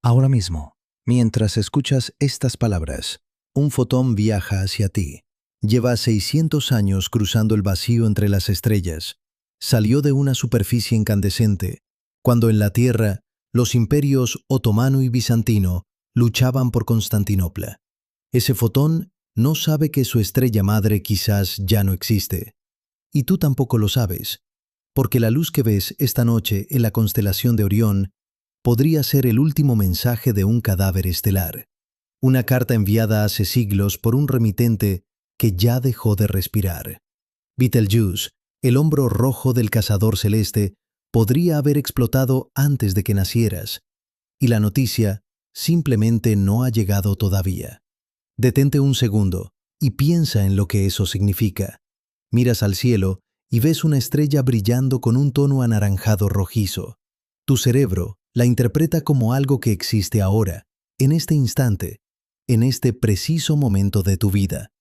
Ahora mismo, mientras escuchas estas palabras, un fotón viaja hacia ti. Lleva 600 años cruzando el vacío entre las estrellas. Salió de una superficie incandescente, cuando en la Tierra los imperios otomano y bizantino luchaban por Constantinopla. Ese fotón no sabe que su estrella madre quizás ya no existe. Y tú tampoco lo sabes, porque la luz que ves esta noche en la constelación de Orión podría ser el último mensaje de un cadáver estelar. Una carta enviada hace siglos por un remitente que ya dejó de respirar. Betelgeuse, el hombro rojo del cazador celeste, podría haber explotado antes de que nacieras, y la noticia simplemente no ha llegado todavía. Detente un segundo y piensa en lo que eso significa. Miras al cielo y ves una estrella brillando con un tono anaranjado rojizo. Tu cerebro la interpreta como algo que existe ahora, en este instante, en este preciso momento de tu vida.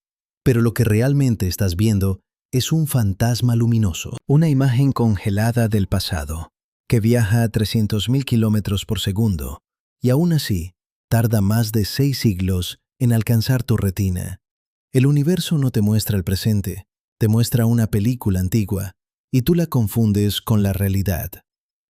Pero lo que realmente estás viendo es un fantasma luminoso. Una imagen congelada del pasado, que viaja a 300.000 kilómetros por segundo, y aún así, tarda más de 6 siglos en alcanzar tu retina. El universo no te muestra el presente, te muestra una película antigua, y tú la confundes con la realidad.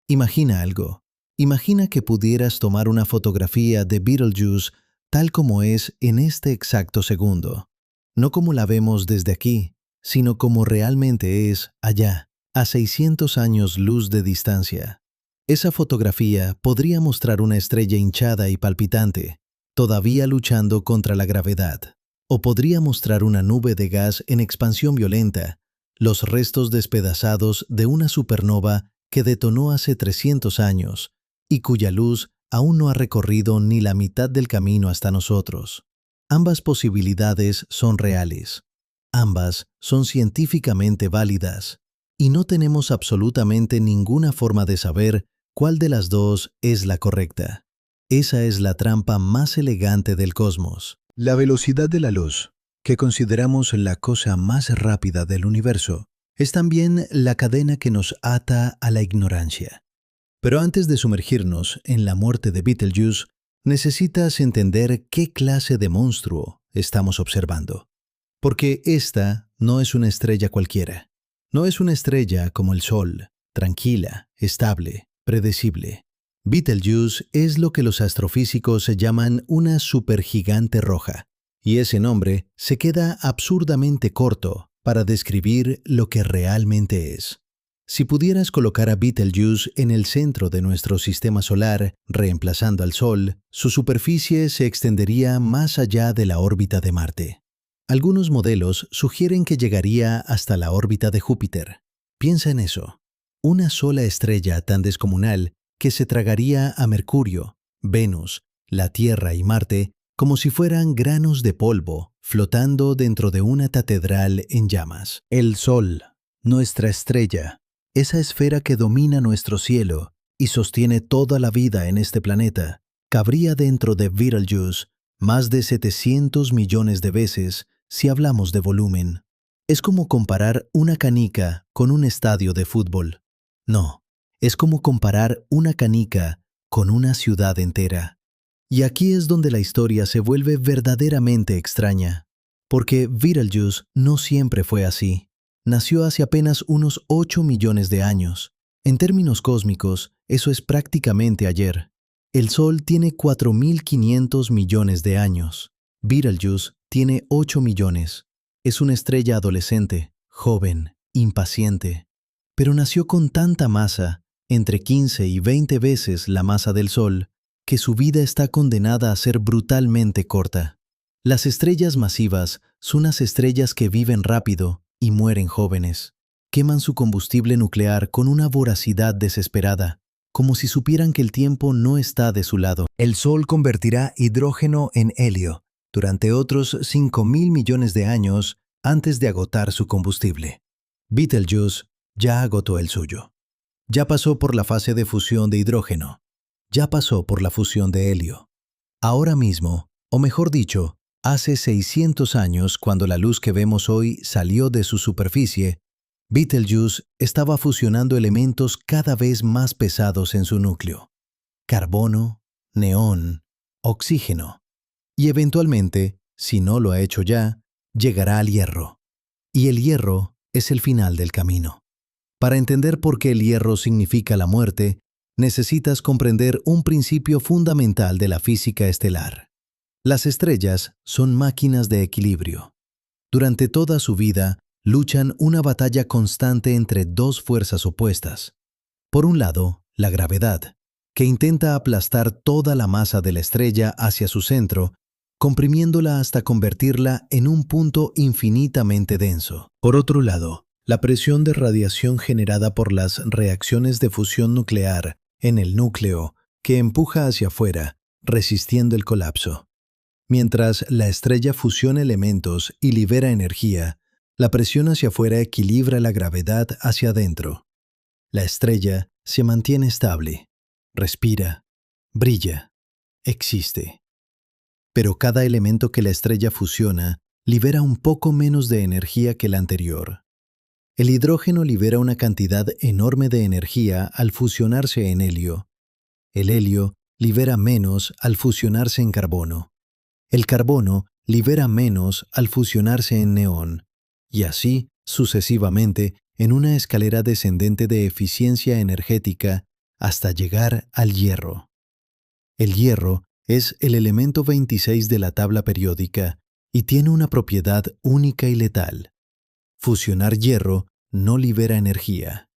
Imagina algo. Imagina que pudieras tomar una fotografía de Betelgeuse tal como es en este exacto segundo. No como la vemos desde aquí, sino como realmente es allá, a 600 años luz de distancia. Esa fotografía podría mostrar una estrella hinchada y palpitante, todavía luchando contra la gravedad. O podría mostrar una nube de gas en expansión violenta, los restos despedazados de una supernova que detonó hace 300 años y cuya luz aún no ha recorrido ni la mitad del camino hasta nosotros. Ambas posibilidades son reales. Ambas son científicamente válidas, y no tenemos absolutamente ninguna forma de saber cuál de las dos es la correcta. Esa es la trampa más elegante del cosmos. La velocidad de la luz, que consideramos la cosa más rápida del universo, es también la cadena que nos ata a la ignorancia. Pero antes de sumergirnos en la muerte de Betelgeuse, necesitas entender qué clase de monstruo estamos observando. Porque esta no es una estrella cualquiera. No es una estrella como el Sol, tranquila, estable, predecible. Betelgeuse es lo que los astrofísicos llaman una supergigante roja, y ese nombre se queda absurdamente corto para describir lo que realmente es. Si pudieras colocar a Betelgeuse en el centro de nuestro sistema solar, reemplazando al Sol, su superficie se extendería más allá de la órbita de Marte. Algunos modelos sugieren que llegaría hasta la órbita de Júpiter. Piensa en eso. Una sola estrella tan descomunal que se tragaría a Mercurio, Venus, la Tierra y Marte como si fueran granos de polvo flotando dentro de una catedral en llamas. El Sol, nuestra estrella, esa esfera que domina nuestro cielo y sostiene toda la vida en este planeta, cabría dentro de Betelgeuse más de 700 millones de veces si hablamos de volumen. Es como comparar una canica con un estadio de fútbol. No, es como comparar una canica con una ciudad entera. Y aquí es donde la historia se vuelve verdaderamente extraña, porque Betelgeuse no siempre fue así. Nació hace apenas unos 8 millones de años. En términos cósmicos, eso es prácticamente ayer. El Sol tiene 4.500 millones de años. Betelgeuse tiene 8 millones. Es una estrella adolescente, joven, impaciente. Pero nació con tanta masa, entre 15 y 20 veces la masa del Sol, que su vida está condenada a ser brutalmente corta. Las estrellas masivas son las estrellas que viven rápido y mueren jóvenes. Queman su combustible nuclear con una voracidad desesperada, como si supieran que el tiempo no está de su lado. El Sol convertirá hidrógeno en helio durante otros 5.000 millones de años antes de agotar su combustible. Betelgeuse ya agotó el suyo. Ya pasó por la fase de fusión de hidrógeno. Ya pasó por la fusión de helio. Ahora mismo, o mejor dicho, hace 600 años, cuando la luz que vemos hoy salió de su superficie, Betelgeuse estaba fusionando elementos cada vez más pesados en su núcleo. Carbono, neón, oxígeno. Y eventualmente, si no lo ha hecho ya, llegará al hierro. Y el hierro es el final del camino. Para entender por qué el hierro significa la muerte, necesitas comprender un principio fundamental de la física estelar. Las estrellas son máquinas de equilibrio. Durante toda su vida, luchan una batalla constante entre dos fuerzas opuestas. Por un lado, la gravedad, que intenta aplastar toda la masa de la estrella hacia su centro, comprimiéndola hasta convertirla en un punto infinitamente denso. Por otro lado, la presión de radiación generada por las reacciones de fusión nuclear en el núcleo, que empuja hacia afuera, resistiendo el colapso. Mientras la estrella fusiona elementos y libera energía, la presión hacia afuera equilibra la gravedad hacia adentro. La estrella se mantiene estable, respira, brilla, existe. Pero cada elemento que la estrella fusiona libera un poco menos de energía que la anterior. El hidrógeno libera una cantidad enorme de energía al fusionarse en helio. El helio libera menos al fusionarse en carbono. El carbono libera menos al fusionarse en neón, y así sucesivamente en una escalera descendente de eficiencia energética hasta llegar al hierro. El hierro es el elemento 26 de la tabla periódica y tiene una propiedad única y letal. Fusionar hierro no libera energía,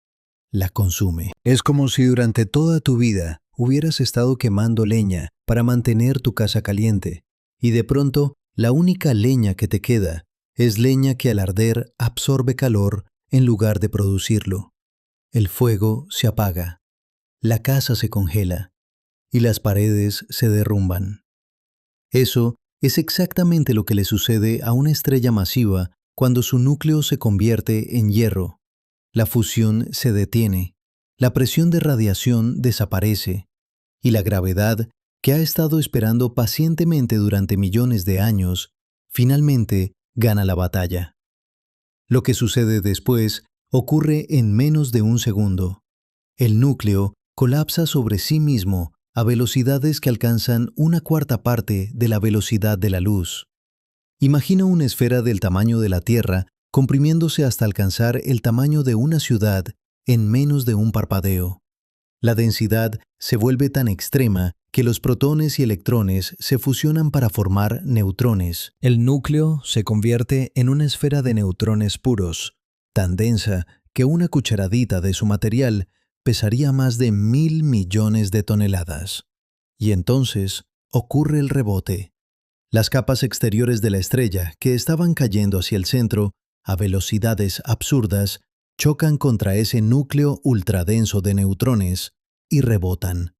la consume. Es como si durante toda tu vida hubieras estado quemando leña para mantener tu casa caliente. Y de pronto, la única leña que te queda es leña que al arder absorbe calor en lugar de producirlo. El fuego se apaga, la casa se congela y las paredes se derrumban. Eso es exactamente lo que le sucede a una estrella masiva cuando su núcleo se convierte en hierro. La fusión se detiene, la presión de radiación desaparece y la gravedad, que ha estado esperando pacientemente durante millones de años, finalmente gana la batalla. Lo que sucede después ocurre en menos de un segundo. El núcleo colapsa sobre sí mismo a velocidades que alcanzan una cuarta parte de la velocidad de la luz. Imagina una esfera del tamaño de la Tierra comprimiéndose hasta alcanzar el tamaño de una ciudad en menos de un parpadeo. La densidad se vuelve tan extrema que los protones y electrones se fusionan para formar neutrones. El núcleo se convierte en una esfera de neutrones puros, tan densa que una cucharadita de su material pesaría más de 1.000 millones de toneladas. Y entonces ocurre el rebote. Las capas exteriores de la estrella, que estaban cayendo hacia el centro a velocidades absurdas, chocan contra ese núcleo ultradenso de neutrones y rebotan.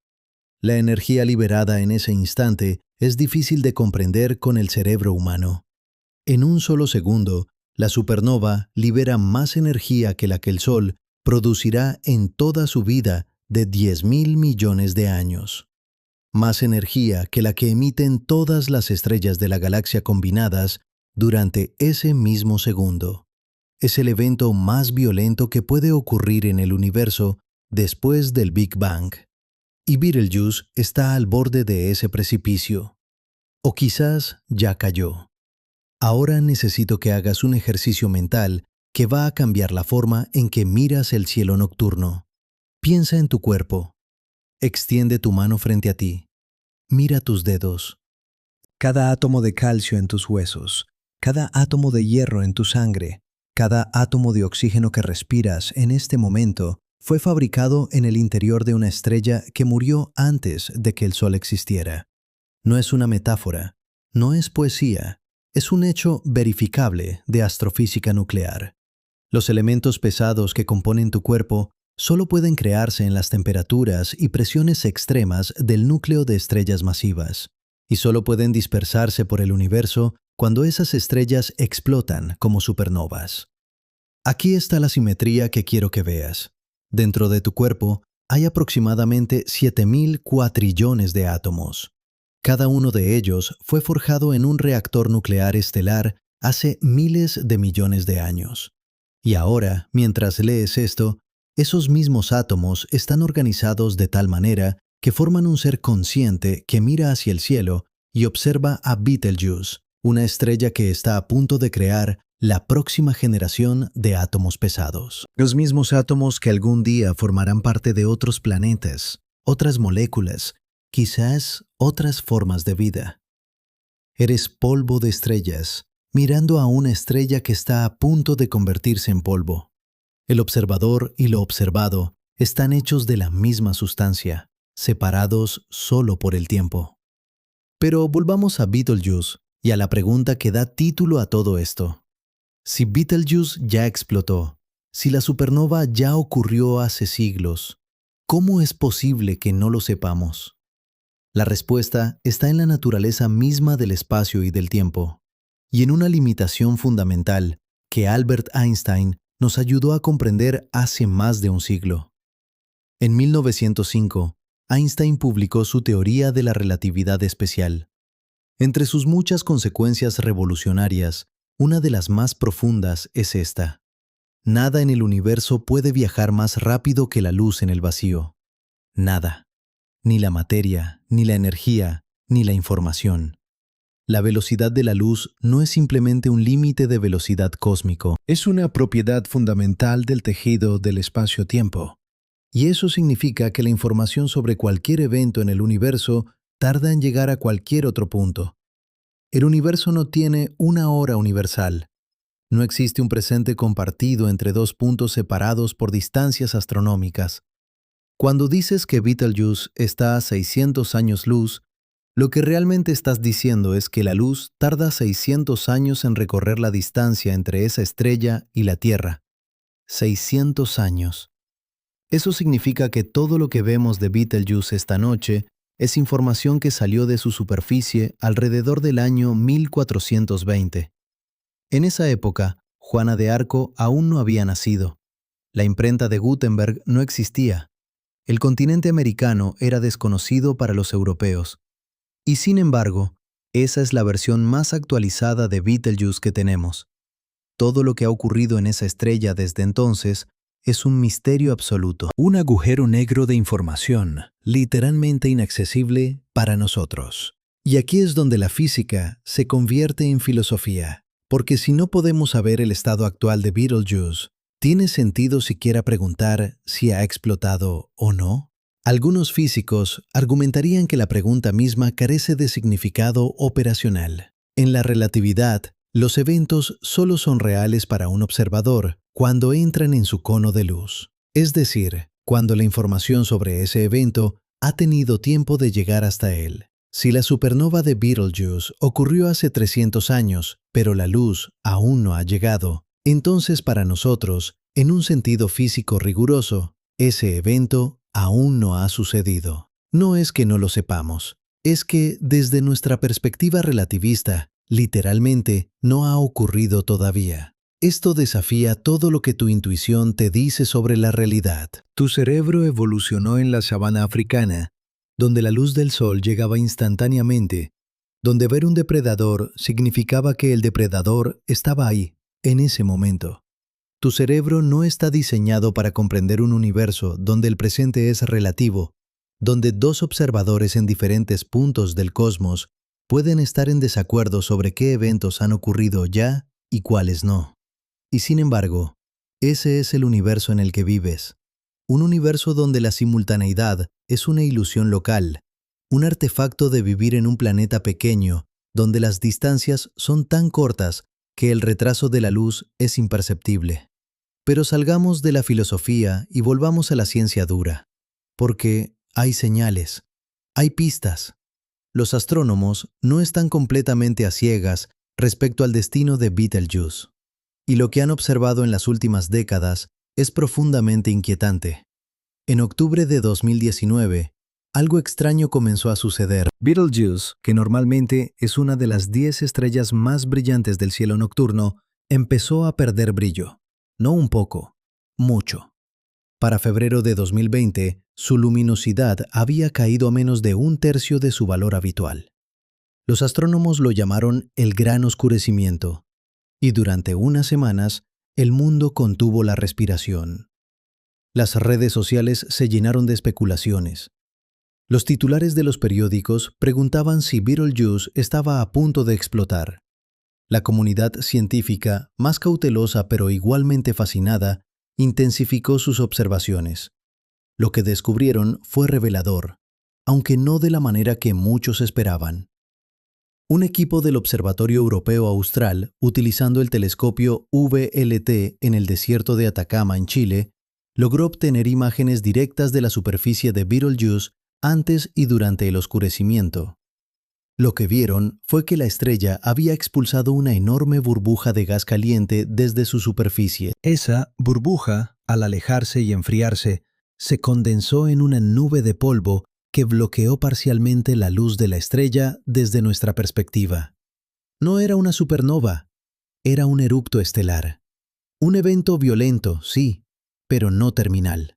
La energía liberada en ese instante es difícil de comprender con el cerebro humano. En un solo segundo, la supernova libera más energía que la que el Sol producirá en toda su vida de 10.000 millones de años. Más energía que la que emiten todas las estrellas de la galaxia combinadas durante ese mismo segundo. Es el evento más violento que puede ocurrir en el universo después del Big Bang. Y Betelgeuse está al borde de ese precipicio. O quizás ya cayó. Ahora necesito que hagas un ejercicio mental que va a cambiar la forma en que miras el cielo nocturno. Piensa en tu cuerpo. Extiende tu mano frente a ti. Mira tus dedos. Cada átomo de calcio en tus huesos, cada átomo de hierro en tu sangre, cada átomo de oxígeno que respiras en este momento fue fabricado en el interior de una estrella que murió antes de que el Sol existiera. No es una metáfora, no es poesía, es un hecho verificable de astrofísica nuclear. Los elementos pesados que componen tu cuerpo solo pueden crearse en las temperaturas y presiones extremas del núcleo de estrellas masivas, y solo pueden dispersarse por el universo cuando esas estrellas explotan como supernovas. Aquí está la simetría que quiero que veas. Dentro de tu cuerpo hay aproximadamente 7.000 cuatrillones de átomos. Cada uno de ellos fue forjado en un reactor nuclear estelar hace miles de millones de años. Y ahora, mientras lees esto, esos mismos átomos están organizados de tal manera que forman un ser consciente que mira hacia el cielo y observa a Betelgeuse, una estrella que está a punto de crear la próxima generación de átomos pesados. Los mismos átomos que algún día formarán parte de otros planetas, otras moléculas, quizás otras formas de vida. Eres polvo de estrellas, mirando a una estrella que está a punto de convertirse en polvo. El observador y lo observado están hechos de la misma sustancia, separados solo por el tiempo. Pero volvamos a Betelgeuse y a la pregunta que da título a todo esto. Si Betelgeuse ya explotó, si la supernova ya ocurrió hace siglos, ¿cómo es posible que no lo sepamos? La respuesta está en la naturaleza misma del espacio y del tiempo, y en una limitación fundamental que Albert Einstein nos ayudó a comprender hace más de un siglo. En 1905, Einstein publicó su teoría de la relatividad especial. Entre sus muchas consecuencias revolucionarias, una de las más profundas es esta: nada en el universo puede viajar más rápido que la luz en el vacío. Nada. Ni la materia, ni la energía, ni la información. La velocidad de la luz no es simplemente un límite de velocidad cósmico, es una propiedad fundamental del tejido del espacio-tiempo. Y eso significa que la información sobre cualquier evento en el universo tarda en llegar a cualquier otro punto. El universo no tiene una hora universal. No existe un presente compartido entre dos puntos separados por distancias astronómicas. Cuando dices que Betelgeuse está a 600 años luz, lo que realmente estás diciendo es que la luz tarda 600 años en recorrer la distancia entre esa estrella y la Tierra. 600 años. Eso significa que todo lo que vemos de Betelgeuse esta noche es información que salió de su superficie alrededor del año 1420. En esa época, Juana de Arco aún no había nacido. La imprenta de Gutenberg no existía. El continente americano era desconocido para los europeos. Y sin embargo, esa es la versión más actualizada de Betelgeuse que tenemos. Todo lo que ha ocurrido en esa estrella desde entonces es un misterio absoluto. Un agujero negro de información, literalmente inaccesible para nosotros. Y aquí es donde la física se convierte en filosofía. Porque si no podemos saber el estado actual de Betelgeuse, ¿tiene sentido siquiera preguntar si ha explotado o no? Algunos físicos argumentarían que la pregunta misma carece de significado operacional. En la relatividad, los eventos solo son reales para un observador cuando entran en su cono de luz. Es decir, cuando la información sobre ese evento ha tenido tiempo de llegar hasta él. Si la supernova de Betelgeuse ocurrió hace 300 años, pero la luz aún no ha llegado, entonces para nosotros, en un sentido físico riguroso, ese evento aún no ha sucedido. No es que no lo sepamos, es que desde nuestra perspectiva relativista, literalmente no ha ocurrido todavía. Esto desafía todo lo que tu intuición te dice sobre la realidad. Tu cerebro evolucionó en la sabana africana, donde la luz del sol llegaba instantáneamente, donde ver un depredador significaba que el depredador estaba ahí, en ese momento. Tu cerebro no está diseñado para comprender un universo donde el presente es relativo, donde dos observadores en diferentes puntos del cosmos pueden estar en desacuerdo sobre qué eventos han ocurrido ya y cuáles no. Y sin embargo, ese es el universo en el que vives. Un universo donde la simultaneidad es una ilusión local, un artefacto de vivir en un planeta pequeño, donde las distancias son tan cortas que el retraso de la luz es imperceptible. Pero salgamos de la filosofía y volvamos a la ciencia dura, porque hay señales, hay pistas. Los astrónomos no están completamente a ciegas respecto al destino de Betelgeuse. Y lo que han observado en las últimas décadas es profundamente inquietante. En octubre de 2019, algo extraño comenzó a suceder. Betelgeuse, que normalmente es una de las 10 estrellas más brillantes del cielo nocturno, empezó a perder brillo. No un poco, mucho. Para febrero de 2020, su luminosidad había caído a menos de un tercio de su valor habitual. Los astrónomos lo llamaron el gran oscurecimiento. Y durante unas semanas, el mundo contuvo la respiración. Las redes sociales se llenaron de especulaciones. Los titulares de los periódicos preguntaban si Betelgeuse estaba a punto de explotar. La comunidad científica, más cautelosa pero igualmente fascinada, intensificó sus observaciones. Lo que descubrieron fue revelador, aunque no de la manera que muchos esperaban. Un equipo del Observatorio Europeo Austral, utilizando el telescopio VLT en el desierto de Atacama, en Chile, logró obtener imágenes directas de la superficie de Betelgeuse antes y durante el oscurecimiento. Lo que vieron fue que la estrella había expulsado una enorme burbuja de gas caliente desde su superficie. Esa burbuja, al alejarse y enfriarse, se condensó en una nube de polvo que bloqueó parcialmente la luz de la estrella desde nuestra perspectiva. No era una supernova, era un eructo estelar. Un evento violento, sí, pero no terminal.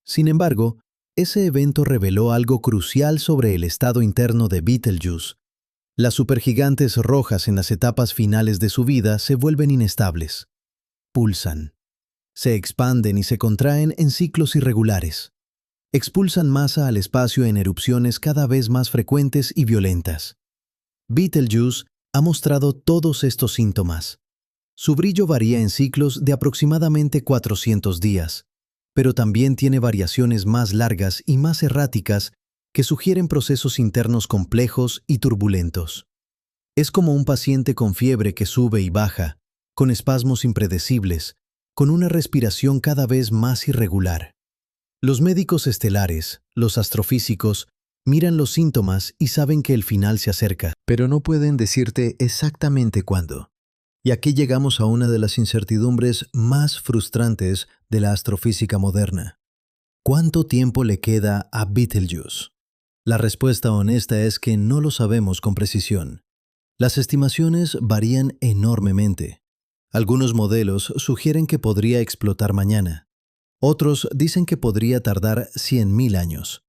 Sin embargo, ese evento reveló algo crucial sobre el estado interno de Betelgeuse. Las supergigantes rojas en las etapas finales de su vida se vuelven inestables. Pulsan. Se expanden y se contraen en ciclos irregulares. Expulsan masa al espacio en erupciones cada vez más frecuentes y violentas. Betelgeuse ha mostrado todos estos síntomas. Su brillo varía en ciclos de aproximadamente 400 días, pero también tiene variaciones más largas y más erráticas que sugieren procesos internos complejos y turbulentos. Es como un paciente con fiebre que sube y baja, con espasmos impredecibles, con una respiración cada vez más irregular. Los médicos estelares, los astrofísicos, miran los síntomas y saben que el final se acerca, pero no pueden decirte exactamente cuándo. Y aquí llegamos a una de las incertidumbres más frustrantes de la astrofísica moderna. ¿Cuánto tiempo le queda a Betelgeuse? La respuesta honesta es que no lo sabemos con precisión. Las estimaciones varían enormemente. Algunos modelos sugieren que podría explotar mañana. Otros dicen que podría tardar 100.000 años.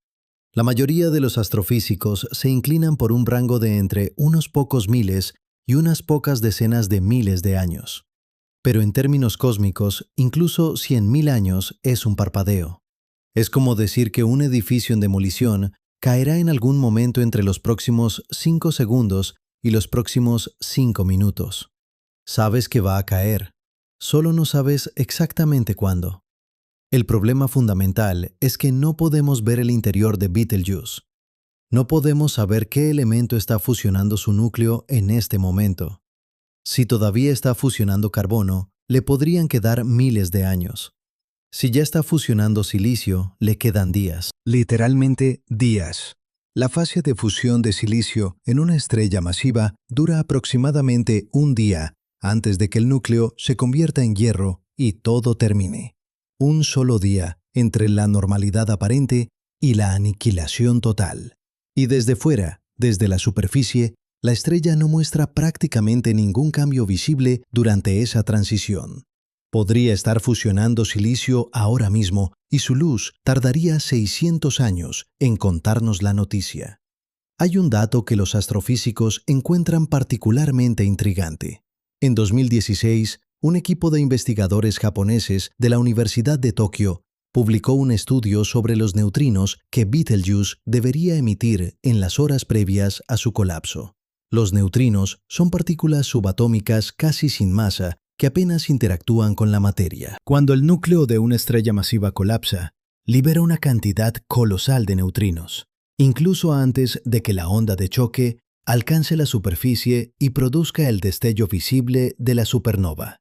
La mayoría de los astrofísicos se inclinan por un rango de entre unos pocos miles y unas pocas decenas de miles de años. Pero en términos cósmicos, incluso 100.000 años es un parpadeo. Es como decir que un edificio en demolición caerá en algún momento entre los próximos 5 segundos y los próximos 5 minutos. Sabes que va a caer, solo no sabes exactamente cuándo. El problema fundamental es que no podemos ver el interior de Betelgeuse. No podemos saber qué elemento está fusionando su núcleo en este momento. Si todavía está fusionando carbono, le podrían quedar miles de años. Si ya está fusionando silicio, le quedan días. Literalmente días. La fase de fusión de silicio en una estrella masiva dura aproximadamente un día antes de que el núcleo se convierta en hierro y todo termine. Un solo día entre la normalidad aparente y la aniquilación total. Y desde fuera, desde la superficie, la estrella no muestra prácticamente ningún cambio visible durante esa transición. Podría estar fusionando silicio ahora mismo y su luz tardaría 600 años en contarnos la noticia. Hay un dato que los astrofísicos encuentran particularmente intrigante. En 2016, un equipo de investigadores japoneses de la Universidad de Tokio publicó un estudio sobre los neutrinos que Betelgeuse debería emitir en las horas previas a su colapso. Los neutrinos son partículas subatómicas casi sin masa que apenas interactúan con la materia. Cuando el núcleo de una estrella masiva colapsa, libera una cantidad colosal de neutrinos, incluso antes de que la onda de choque alcance la superficie y produzca el destello visible de la supernova.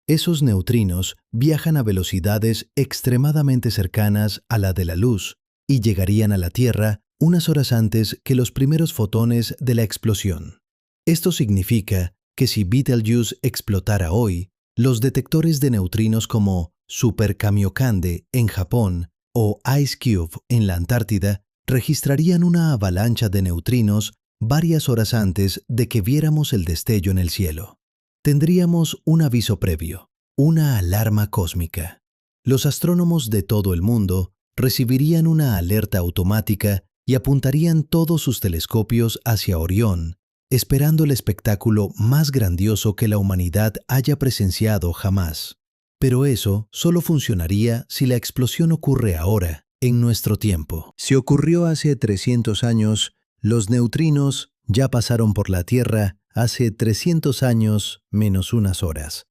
Esos neutrinos viajan a velocidades extremadamente cercanas a la de la luz y llegarían a la Tierra unas horas antes que los primeros fotones de la explosión. Esto significa que si Betelgeuse explotara hoy, los detectores de neutrinos como Super Kamiokande en Japón o IceCube en la Antártida registrarían una avalancha de neutrinos varias horas antes de que viéramos el destello en el cielo. Tendríamos un aviso previo, una alarma cósmica. Los astrónomos de todo el mundo recibirían una alerta automática y apuntarían todos sus telescopios hacia Orión, esperando el espectáculo más grandioso que la humanidad haya presenciado jamás. Pero eso solo funcionaría si la explosión ocurre ahora, en nuestro tiempo. Si ocurrió hace 300 años, los neutrinos ya pasaron por la Tierra hace 300 años menos unas horas.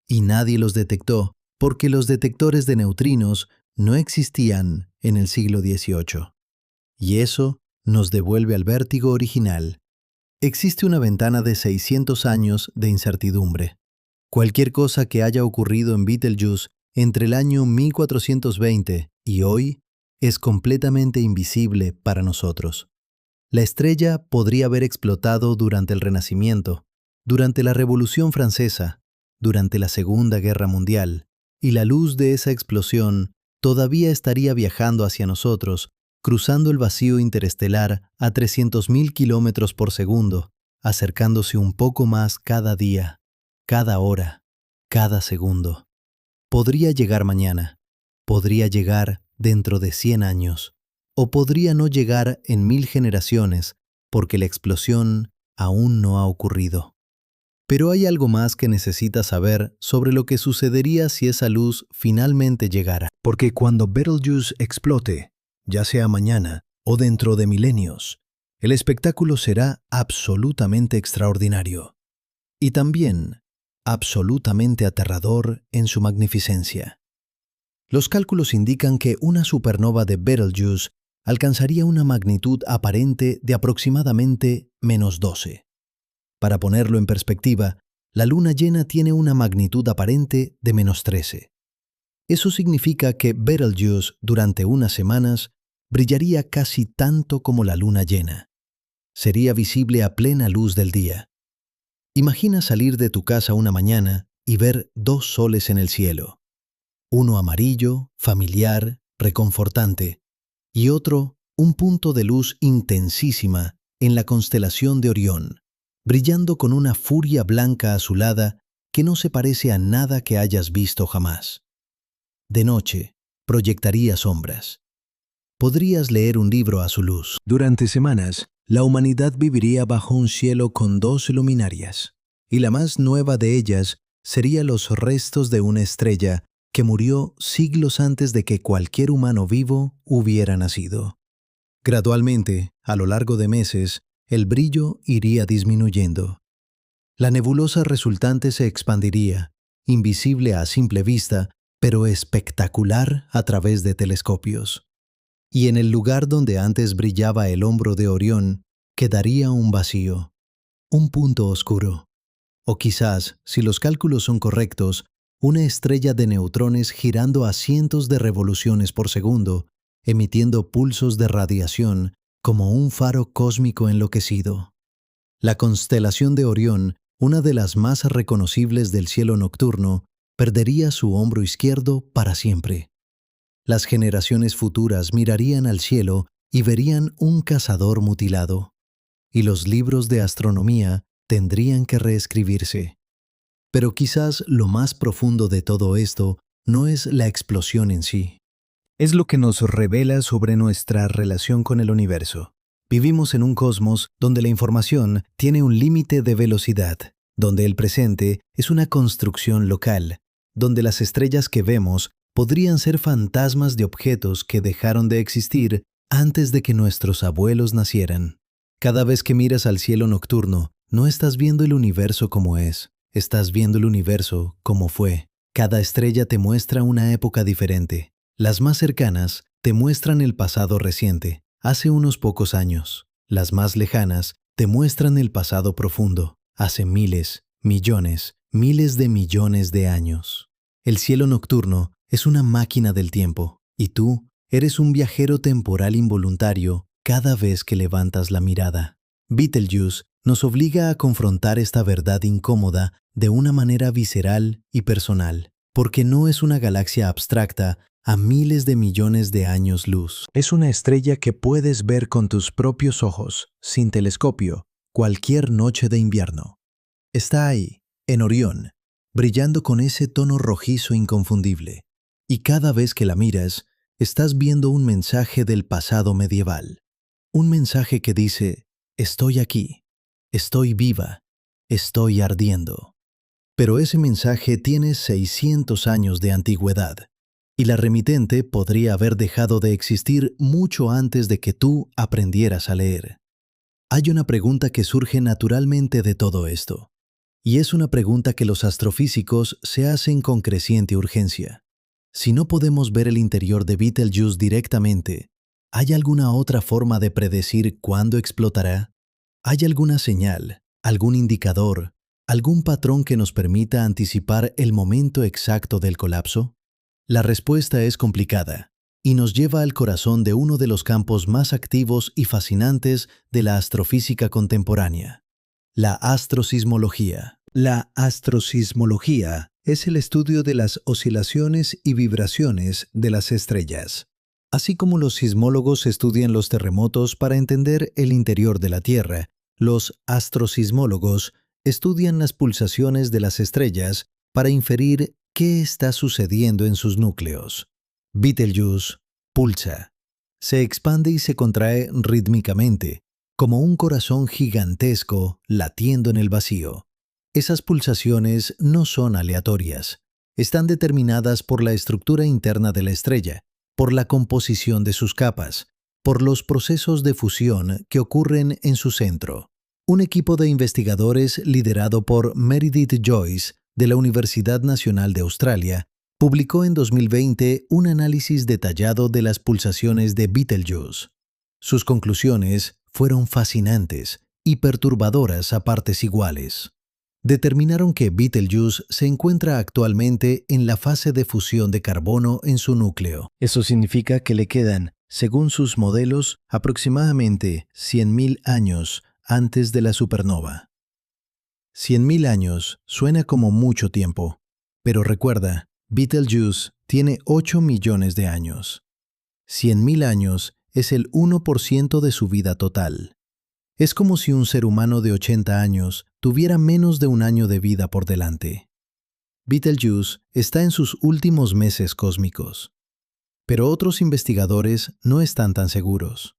Y nadie los detectó porque los detectores de neutrinos no existían en el siglo XVIII. Y eso nos devuelve al vértigo original. Existe una ventana de 600 años de incertidumbre. Cualquier cosa que haya ocurrido en Betelgeuse entre el año 1420 y hoy es completamente invisible para nosotros. La estrella podría haber explotado durante el Renacimiento, durante la Revolución Francesa, durante la Segunda Guerra Mundial, y la luz de esa explosión todavía estaría viajando hacia nosotros, cruzando el vacío interestelar a 300.000 kilómetros por segundo, acercándose un poco más cada día, cada hora, cada segundo. Podría llegar mañana, podría llegar dentro de 100 años, o podría no llegar en 1000 generaciones, porque la explosión aún no ha ocurrido. Pero hay algo más que necesitas saber sobre lo que sucedería si esa luz finalmente llegara. Porque cuando Betelgeuse explote, ya sea mañana o dentro de milenios, el espectáculo será absolutamente extraordinario. Y también absolutamente aterrador en su magnificencia. Los cálculos indican que una supernova de Betelgeuse alcanzaría una magnitud aparente de aproximadamente -12. Para ponerlo en perspectiva, la luna llena tiene una magnitud aparente de -13. Eso significa que Betelgeuse durante unas semanas brillaría casi tanto como la luna llena. Sería visible a plena luz del día. Imagina salir de tu casa una mañana y ver 2 soles en el cielo. Uno amarillo, familiar, reconfortante, y otro, un punto de luz intensísima en la constelación de Orión, brillando con una furia blanca azulada que no se parece a nada que hayas visto jamás. De noche, proyectaría sombras. Podrías leer un libro a su luz. Durante semanas, la humanidad viviría bajo un cielo con 2 luminarias, y la más nueva de ellas sería los restos de una estrella que murió siglos antes de que cualquier humano vivo hubiera nacido. Gradualmente, a lo largo de meses, el brillo iría disminuyendo. La nebulosa resultante se expandiría, invisible a simple vista, pero espectacular a través de telescopios. Y en el lugar donde antes brillaba el hombro de Orión, quedaría un vacío, un punto oscuro. O quizás, si los cálculos son correctos, una estrella de neutrones girando a cientos de revoluciones por segundo, emitiendo pulsos de radiación como un faro cósmico enloquecido. La constelación de Orión, una de las más reconocibles del cielo nocturno, perdería su hombro izquierdo para siempre. Las generaciones futuras mirarían al cielo y verían un cazador mutilado. Y los libros de astronomía tendrían que reescribirse. Pero quizás lo más profundo de todo esto no es la explosión en sí. Es lo que nos revela sobre nuestra relación con el universo. Vivimos en un cosmos donde la información tiene un límite de velocidad, donde el presente es una construcción local, donde las estrellas que vemos podrían ser fantasmas de objetos que dejaron de existir antes de que nuestros abuelos nacieran. Cada vez que miras al cielo nocturno, no estás viendo el universo como es, estás viendo el universo como fue. Cada estrella te muestra una época diferente. Las más cercanas te muestran el pasado reciente, hace unos pocos años. Las más lejanas te muestran el pasado profundo, hace miles, millones, miles de millones de años. El cielo nocturno es una máquina del tiempo, y tú eres un viajero temporal involuntario cada vez que levantas la mirada. Betelgeuse nos obliga a confrontar esta verdad incómoda de una manera visceral y personal, porque no es una galaxia abstracta a miles de millones de años luz. Es una estrella que puedes ver con tus propios ojos, sin telescopio, cualquier noche de invierno. Está ahí, en Orión, brillando con ese tono rojizo inconfundible. Y cada vez que la miras, estás viendo un mensaje del pasado medieval. Un mensaje que dice, estoy aquí, estoy viva, estoy ardiendo. Pero ese mensaje tiene 600 años de antigüedad. Y la remitente podría haber dejado de existir mucho antes de que tú aprendieras a leer. Hay una pregunta que surge naturalmente de todo esto, y es una pregunta que los astrofísicos se hacen con creciente urgencia. Si no podemos ver el interior de Betelgeuse directamente, ¿hay alguna otra forma de predecir cuándo explotará? ¿Hay alguna señal, algún indicador, algún patrón que nos permita anticipar el momento exacto del colapso? La respuesta es complicada y nos lleva al corazón de uno de los campos más activos y fascinantes de la astrofísica contemporánea, la astrosismología. La astrosismología es el estudio de las oscilaciones y vibraciones de las estrellas. Así como los sismólogos estudian los terremotos para entender el interior de la Tierra, los astrosismólogos estudian las pulsaciones de las estrellas para inferir qué está sucediendo en sus núcleos. Betelgeuse pulsa. Se expande y se contrae rítmicamente, como un corazón gigantesco latiendo en el vacío. Esas pulsaciones no son aleatorias. Están determinadas por la estructura interna de la estrella, por la composición de sus capas, por los procesos de fusión que ocurren en su centro. Un equipo de investigadores liderado por Meredith Joyce de la Universidad Nacional de Australia publicó en 2020 un análisis detallado de las pulsaciones de Betelgeuse. Sus conclusiones fueron fascinantes y perturbadoras a partes iguales. Determinaron que Betelgeuse se encuentra actualmente en la fase de fusión de carbono en su núcleo. Eso significa que le quedan, según sus modelos, aproximadamente 100.000 años antes de la supernova. 100.000 años suena como mucho tiempo, pero recuerda, Betelgeuse tiene 8 millones de años. 100.000 años es el 1% de su vida total. Es como si un ser humano de 80 años tuviera menos de un año de vida por delante. Betelgeuse está en sus últimos meses cósmicos, pero otros investigadores no están tan seguros.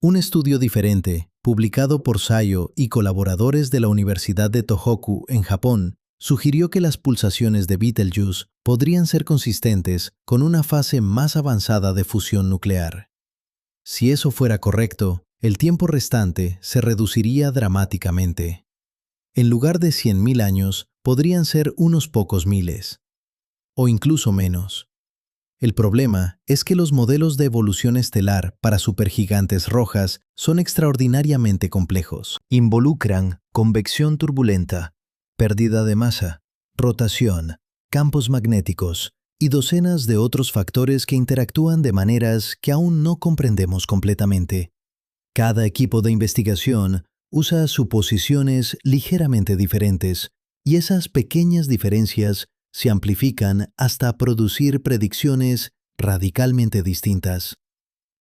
Un estudio diferente, publicado por Sayo y colaboradores de la Universidad de Tohoku en Japón, sugirió que las pulsaciones de Betelgeuse podrían ser consistentes con una fase más avanzada de fusión nuclear. Si eso fuera correcto, el tiempo restante se reduciría dramáticamente. En lugar de 100.000 años, podrían ser unos pocos miles, o incluso menos. El problema es que los modelos de evolución estelar para supergigantes rojas son extraordinariamente complejos. Involucran convección turbulenta, pérdida de masa, rotación, campos magnéticos y docenas de otros factores que interactúan de maneras que aún no comprendemos completamente. Cada equipo de investigación usa suposiciones ligeramente diferentes y esas pequeñas diferencias se amplifican hasta producir predicciones radicalmente distintas.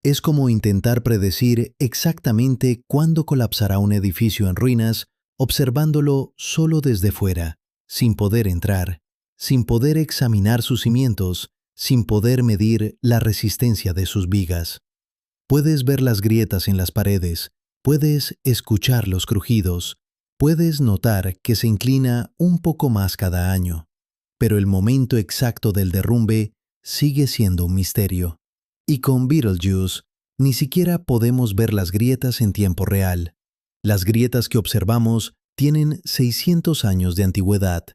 Es como intentar predecir exactamente cuándo colapsará un edificio en ruinas observándolo solo desde fuera, sin poder entrar, sin poder examinar sus cimientos, sin poder medir la resistencia de sus vigas. Puedes ver las grietas en las paredes, puedes escuchar los crujidos, puedes notar que se inclina un poco más cada año, pero el momento exacto del derrumbe sigue siendo un misterio. Y con Betelgeuse, ni siquiera podemos ver las grietas en tiempo real. Las grietas que observamos tienen 600 años de antigüedad.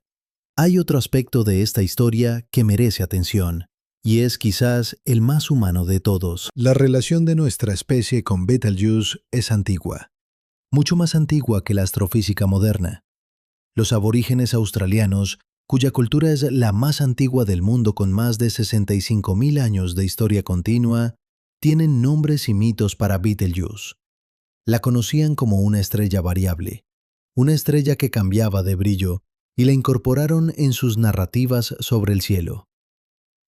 Hay otro aspecto de esta historia que merece atención, y es quizás el más humano de todos. La relación de nuestra especie con Betelgeuse es antigua, mucho más antigua que la astrofísica moderna. Los aborígenes australianos, cuya cultura es la más antigua del mundo con más de 65.000 años de historia continua, tienen nombres y mitos para Betelgeuse. La conocían como una estrella variable, una estrella que cambiaba de brillo, y la incorporaron en sus narrativas sobre el cielo.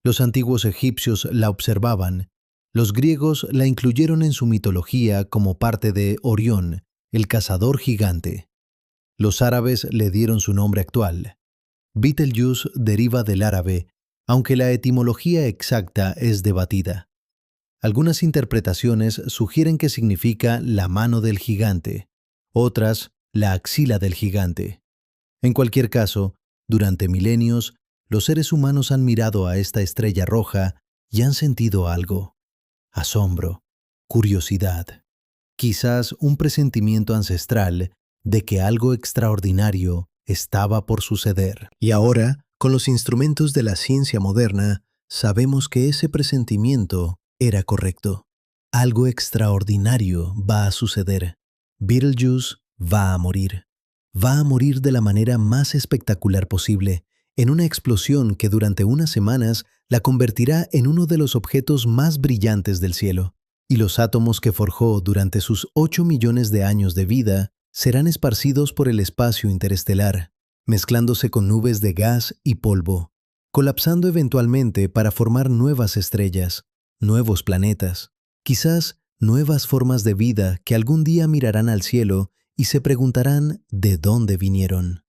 Los antiguos egipcios la observaban, los griegos la incluyeron en su mitología como parte de Orión, el cazador gigante. Los árabes le dieron su nombre actual. Betelgeuse deriva del árabe, aunque la etimología exacta es debatida. Algunas interpretaciones sugieren que significa la mano del gigante, otras la axila del gigante. En cualquier caso, durante milenios, los seres humanos han mirado a esta estrella roja y han sentido algo: asombro, curiosidad, quizás un presentimiento ancestral de que algo extraordinario estaba por suceder. Y ahora, con los instrumentos de la ciencia moderna, sabemos que ese presentimiento era correcto. Algo extraordinario va a suceder. Betelgeuse va a morir. Va a morir de la manera más espectacular posible, en una explosión que durante unas semanas la convertirá en uno de los objetos más brillantes del cielo. Y los átomos que forjó durante sus 8 millones de años de vida serán esparcidos por el espacio interestelar, mezclándose con nubes de gas y polvo, colapsando eventualmente para formar nuevas estrellas, nuevos planetas, quizás nuevas formas de vida que algún día mirarán al cielo y se preguntarán de dónde vinieron.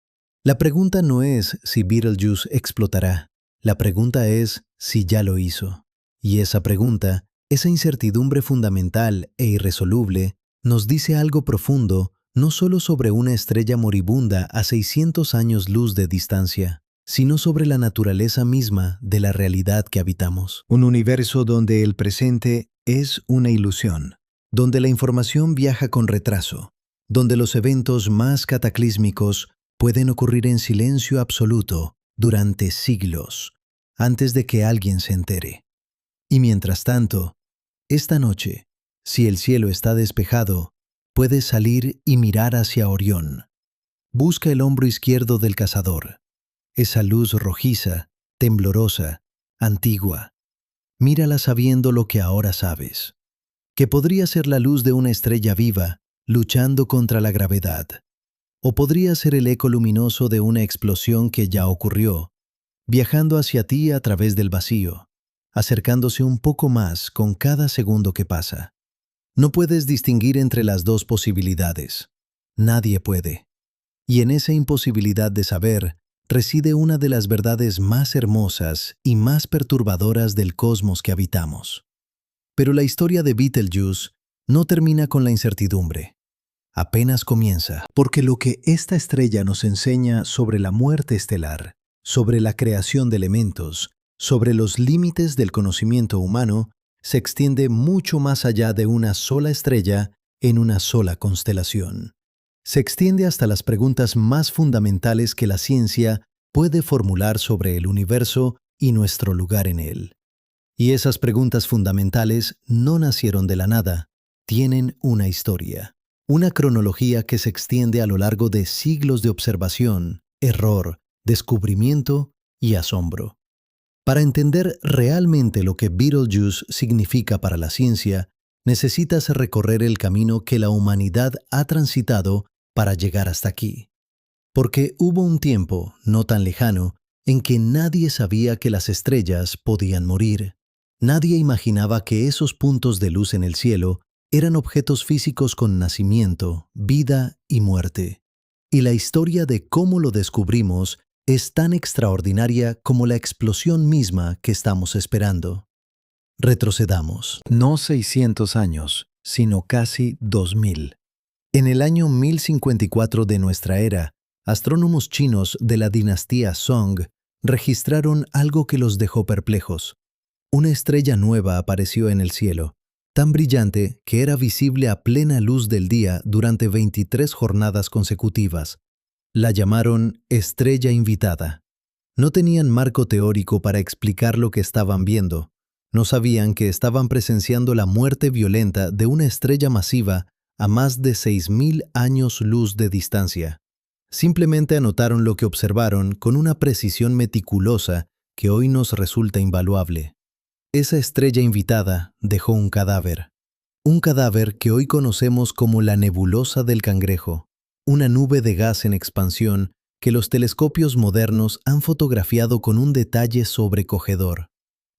La pregunta no es si Betelgeuse explotará, la pregunta es si ya lo hizo. Y esa pregunta, esa incertidumbre fundamental e irresoluble, nos dice algo profundo, no solo sobre una estrella moribunda a 600 años luz de distancia, sino sobre la naturaleza misma de la realidad que habitamos. Un universo donde el presente es una ilusión, donde la información viaja con retraso, donde los eventos más cataclísmicos pueden ocurrir en silencio absoluto durante siglos, antes de que alguien se entere. Y mientras tanto, esta noche, si el cielo está despejado, puedes salir y mirar hacia Orión. Busca el hombro izquierdo del cazador, esa luz rojiza, temblorosa, antigua. Mírala sabiendo lo que ahora sabes, que podría ser la luz de una estrella viva luchando contra la gravedad, o podría ser el eco luminoso de una explosión que ya ocurrió, viajando hacia ti a través del vacío, acercándose un poco más con cada segundo que pasa. No puedes distinguir entre las dos posibilidades. Nadie puede. Y en esa imposibilidad de saber reside una de las verdades más hermosas y más perturbadoras del cosmos que habitamos. Pero la historia de Betelgeuse no termina con la incertidumbre. Apenas comienza, porque lo que esta estrella nos enseña sobre la muerte estelar, sobre la creación de elementos, sobre los límites del conocimiento humano, se extiende mucho más allá de una sola estrella en una sola constelación. Se extiende hasta las preguntas más fundamentales que la ciencia puede formular sobre el universo y nuestro lugar en él. Y esas preguntas fundamentales no nacieron de la nada, tienen una historia. Una cronología que se extiende a lo largo de siglos de observación, error, descubrimiento y asombro. Para entender realmente lo que Betelgeuse significa para la ciencia, necesitas recorrer el camino que la humanidad ha transitado para llegar hasta aquí. Porque hubo un tiempo, no tan lejano, en que nadie sabía que las estrellas podían morir. Nadie imaginaba que esos puntos de luz en el cielo eran objetos físicos con nacimiento, vida y muerte. Y la historia de cómo lo descubrimos es tan extraordinaria como la explosión misma que estamos esperando. Retrocedamos, no 600 años, sino casi 2000. En el año 1054 de nuestra era, astrónomos chinos de la dinastía Song registraron algo que los dejó perplejos. Una estrella nueva apareció en el cielo, tan brillante que era visible a plena luz del día durante 23 jornadas consecutivas. La llamaron estrella invitada. No tenían marco teórico para explicar lo que estaban viendo. No sabían que estaban presenciando la muerte violenta de una estrella masiva a más de 6.000 años luz de distancia. Simplemente anotaron lo que observaron con una precisión meticulosa que hoy nos resulta invaluable. Esa estrella invitada dejó un cadáver que hoy conocemos como la nebulosa del Cangrejo, una nube de gas en expansión que los telescopios modernos han fotografiado con un detalle sobrecogedor.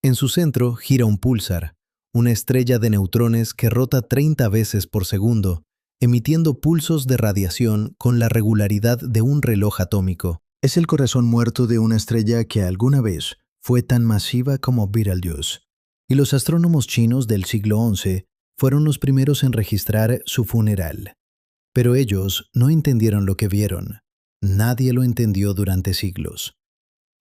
En su centro gira un púlsar, una estrella de neutrones que rota 30 veces por segundo, emitiendo pulsos de radiación con la regularidad de un reloj atómico. Es el corazón muerto de una estrella que alguna vez fue tan masiva como Betelgeuse, y los astrónomos chinos del siglo XI fueron los primeros en registrar su funeral. Pero ellos no entendieron lo que vieron. Nadie lo entendió durante siglos.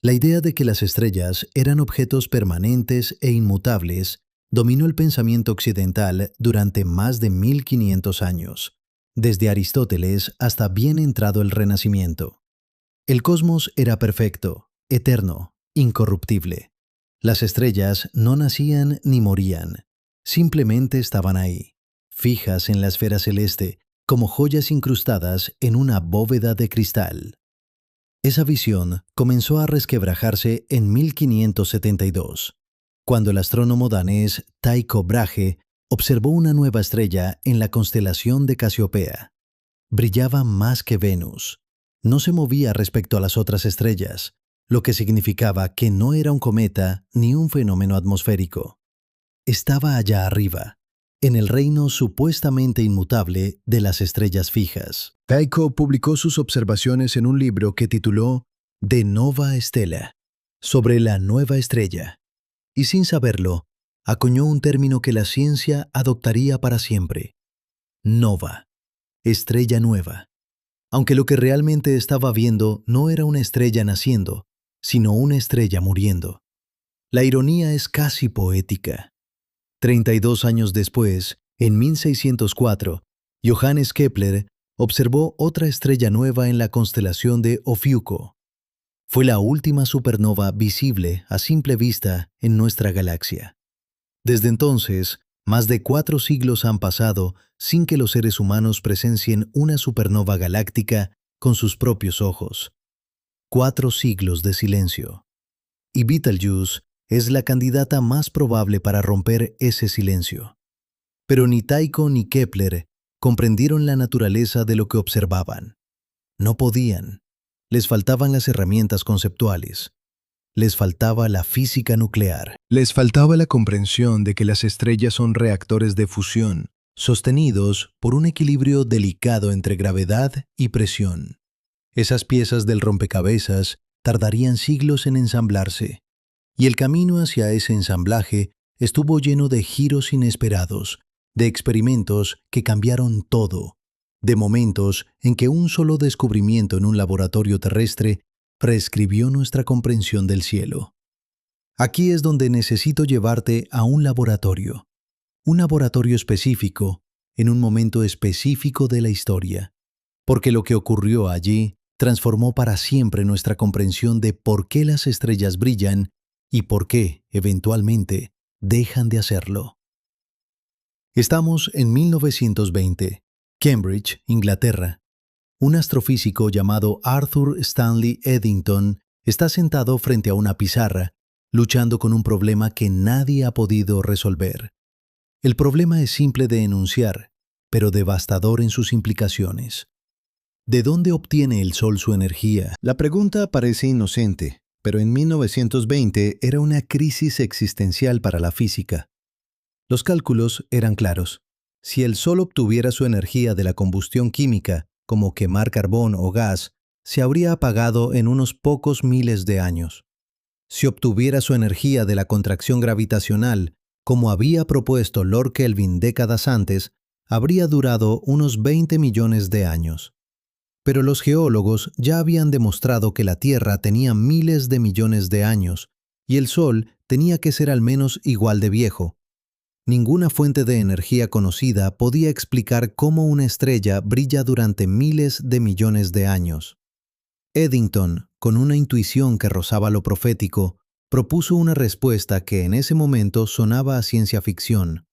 La idea de que las estrellas eran objetos permanentes e inmutables dominó el pensamiento occidental durante más de 1500 años, desde Aristóteles hasta bien entrado el Renacimiento. El cosmos era perfecto, eterno, incorruptible. Las estrellas no nacían ni morían, simplemente estaban ahí, fijas en la esfera celeste, como joyas incrustadas en una bóveda de cristal. Esa visión comenzó a resquebrajarse en 1572, cuando el astrónomo danés Tycho Brahe observó una nueva estrella en la constelación de Casiopea. Brillaba más que Venus. No se movía respecto a las otras estrellas, lo que significaba que no era un cometa ni un fenómeno atmosférico. Estaba allá arriba, en el reino supuestamente inmutable de las estrellas fijas. Tycho publicó sus observaciones en un libro que tituló De Nova Stella, sobre la nueva estrella, y sin saberlo, acuñó un término que la ciencia adoptaría para siempre: nova, estrella nueva. Aunque lo que realmente estaba viendo no era una estrella naciendo, sino una estrella muriendo. La ironía es casi poética. 32 años después, en 1604, Johannes Kepler observó otra estrella nueva en la constelación de Ofiuco. Fue la última supernova visible a simple vista en nuestra galaxia. Desde entonces, más de 4 siglos han pasado sin que los seres humanos presencien una supernova galáctica con sus propios ojos. 4 siglos de silencio. Y Betelgeuse es la candidata más probable para romper ese silencio. Pero ni Tycho ni Kepler comprendieron la naturaleza de lo que observaban. No podían. Les faltaban las herramientas conceptuales. Les faltaba la física nuclear. Les faltaba la comprensión de que las estrellas son reactores de fusión, sostenidos por un equilibrio delicado entre gravedad y presión. Esas piezas del rompecabezas tardarían siglos en ensamblarse, y el camino hacia ese ensamblaje estuvo lleno de giros inesperados, de experimentos que cambiaron todo, de momentos en que un solo descubrimiento en un laboratorio terrestre reescribió nuestra comprensión del cielo. Aquí es donde necesito llevarte a un laboratorio específico, en un momento específico de la historia, porque lo que ocurrió allí transformó para siempre nuestra comprensión de por qué las estrellas brillan y por qué, eventualmente, dejan de hacerlo. Estamos en 1920, Cambridge, Inglaterra. Un astrofísico llamado Arthur Stanley Eddington está sentado frente a una pizarra, luchando con un problema que nadie ha podido resolver. El problema es simple de enunciar, pero devastador en sus implicaciones. ¿De dónde obtiene el Sol su energía? La pregunta parece inocente, pero en 1920 era una crisis existencial para la física. Los cálculos eran claros. Si el Sol obtuviera su energía de la combustión química, como quemar carbón o gas, se habría apagado en unos pocos miles de años. Si obtuviera su energía de la contracción gravitacional, como había propuesto Lord Kelvin décadas antes, habría durado unos 20 millones de años. Pero los geólogos ya habían demostrado que la Tierra tenía miles de millones de años, y el Sol tenía que ser al menos igual de viejo. Ninguna fuente de energía conocida podía explicar cómo una estrella brilla durante miles de millones de años. Eddington, con una intuición que rozaba lo profético, propuso una respuesta que en ese momento sonaba a ciencia ficción.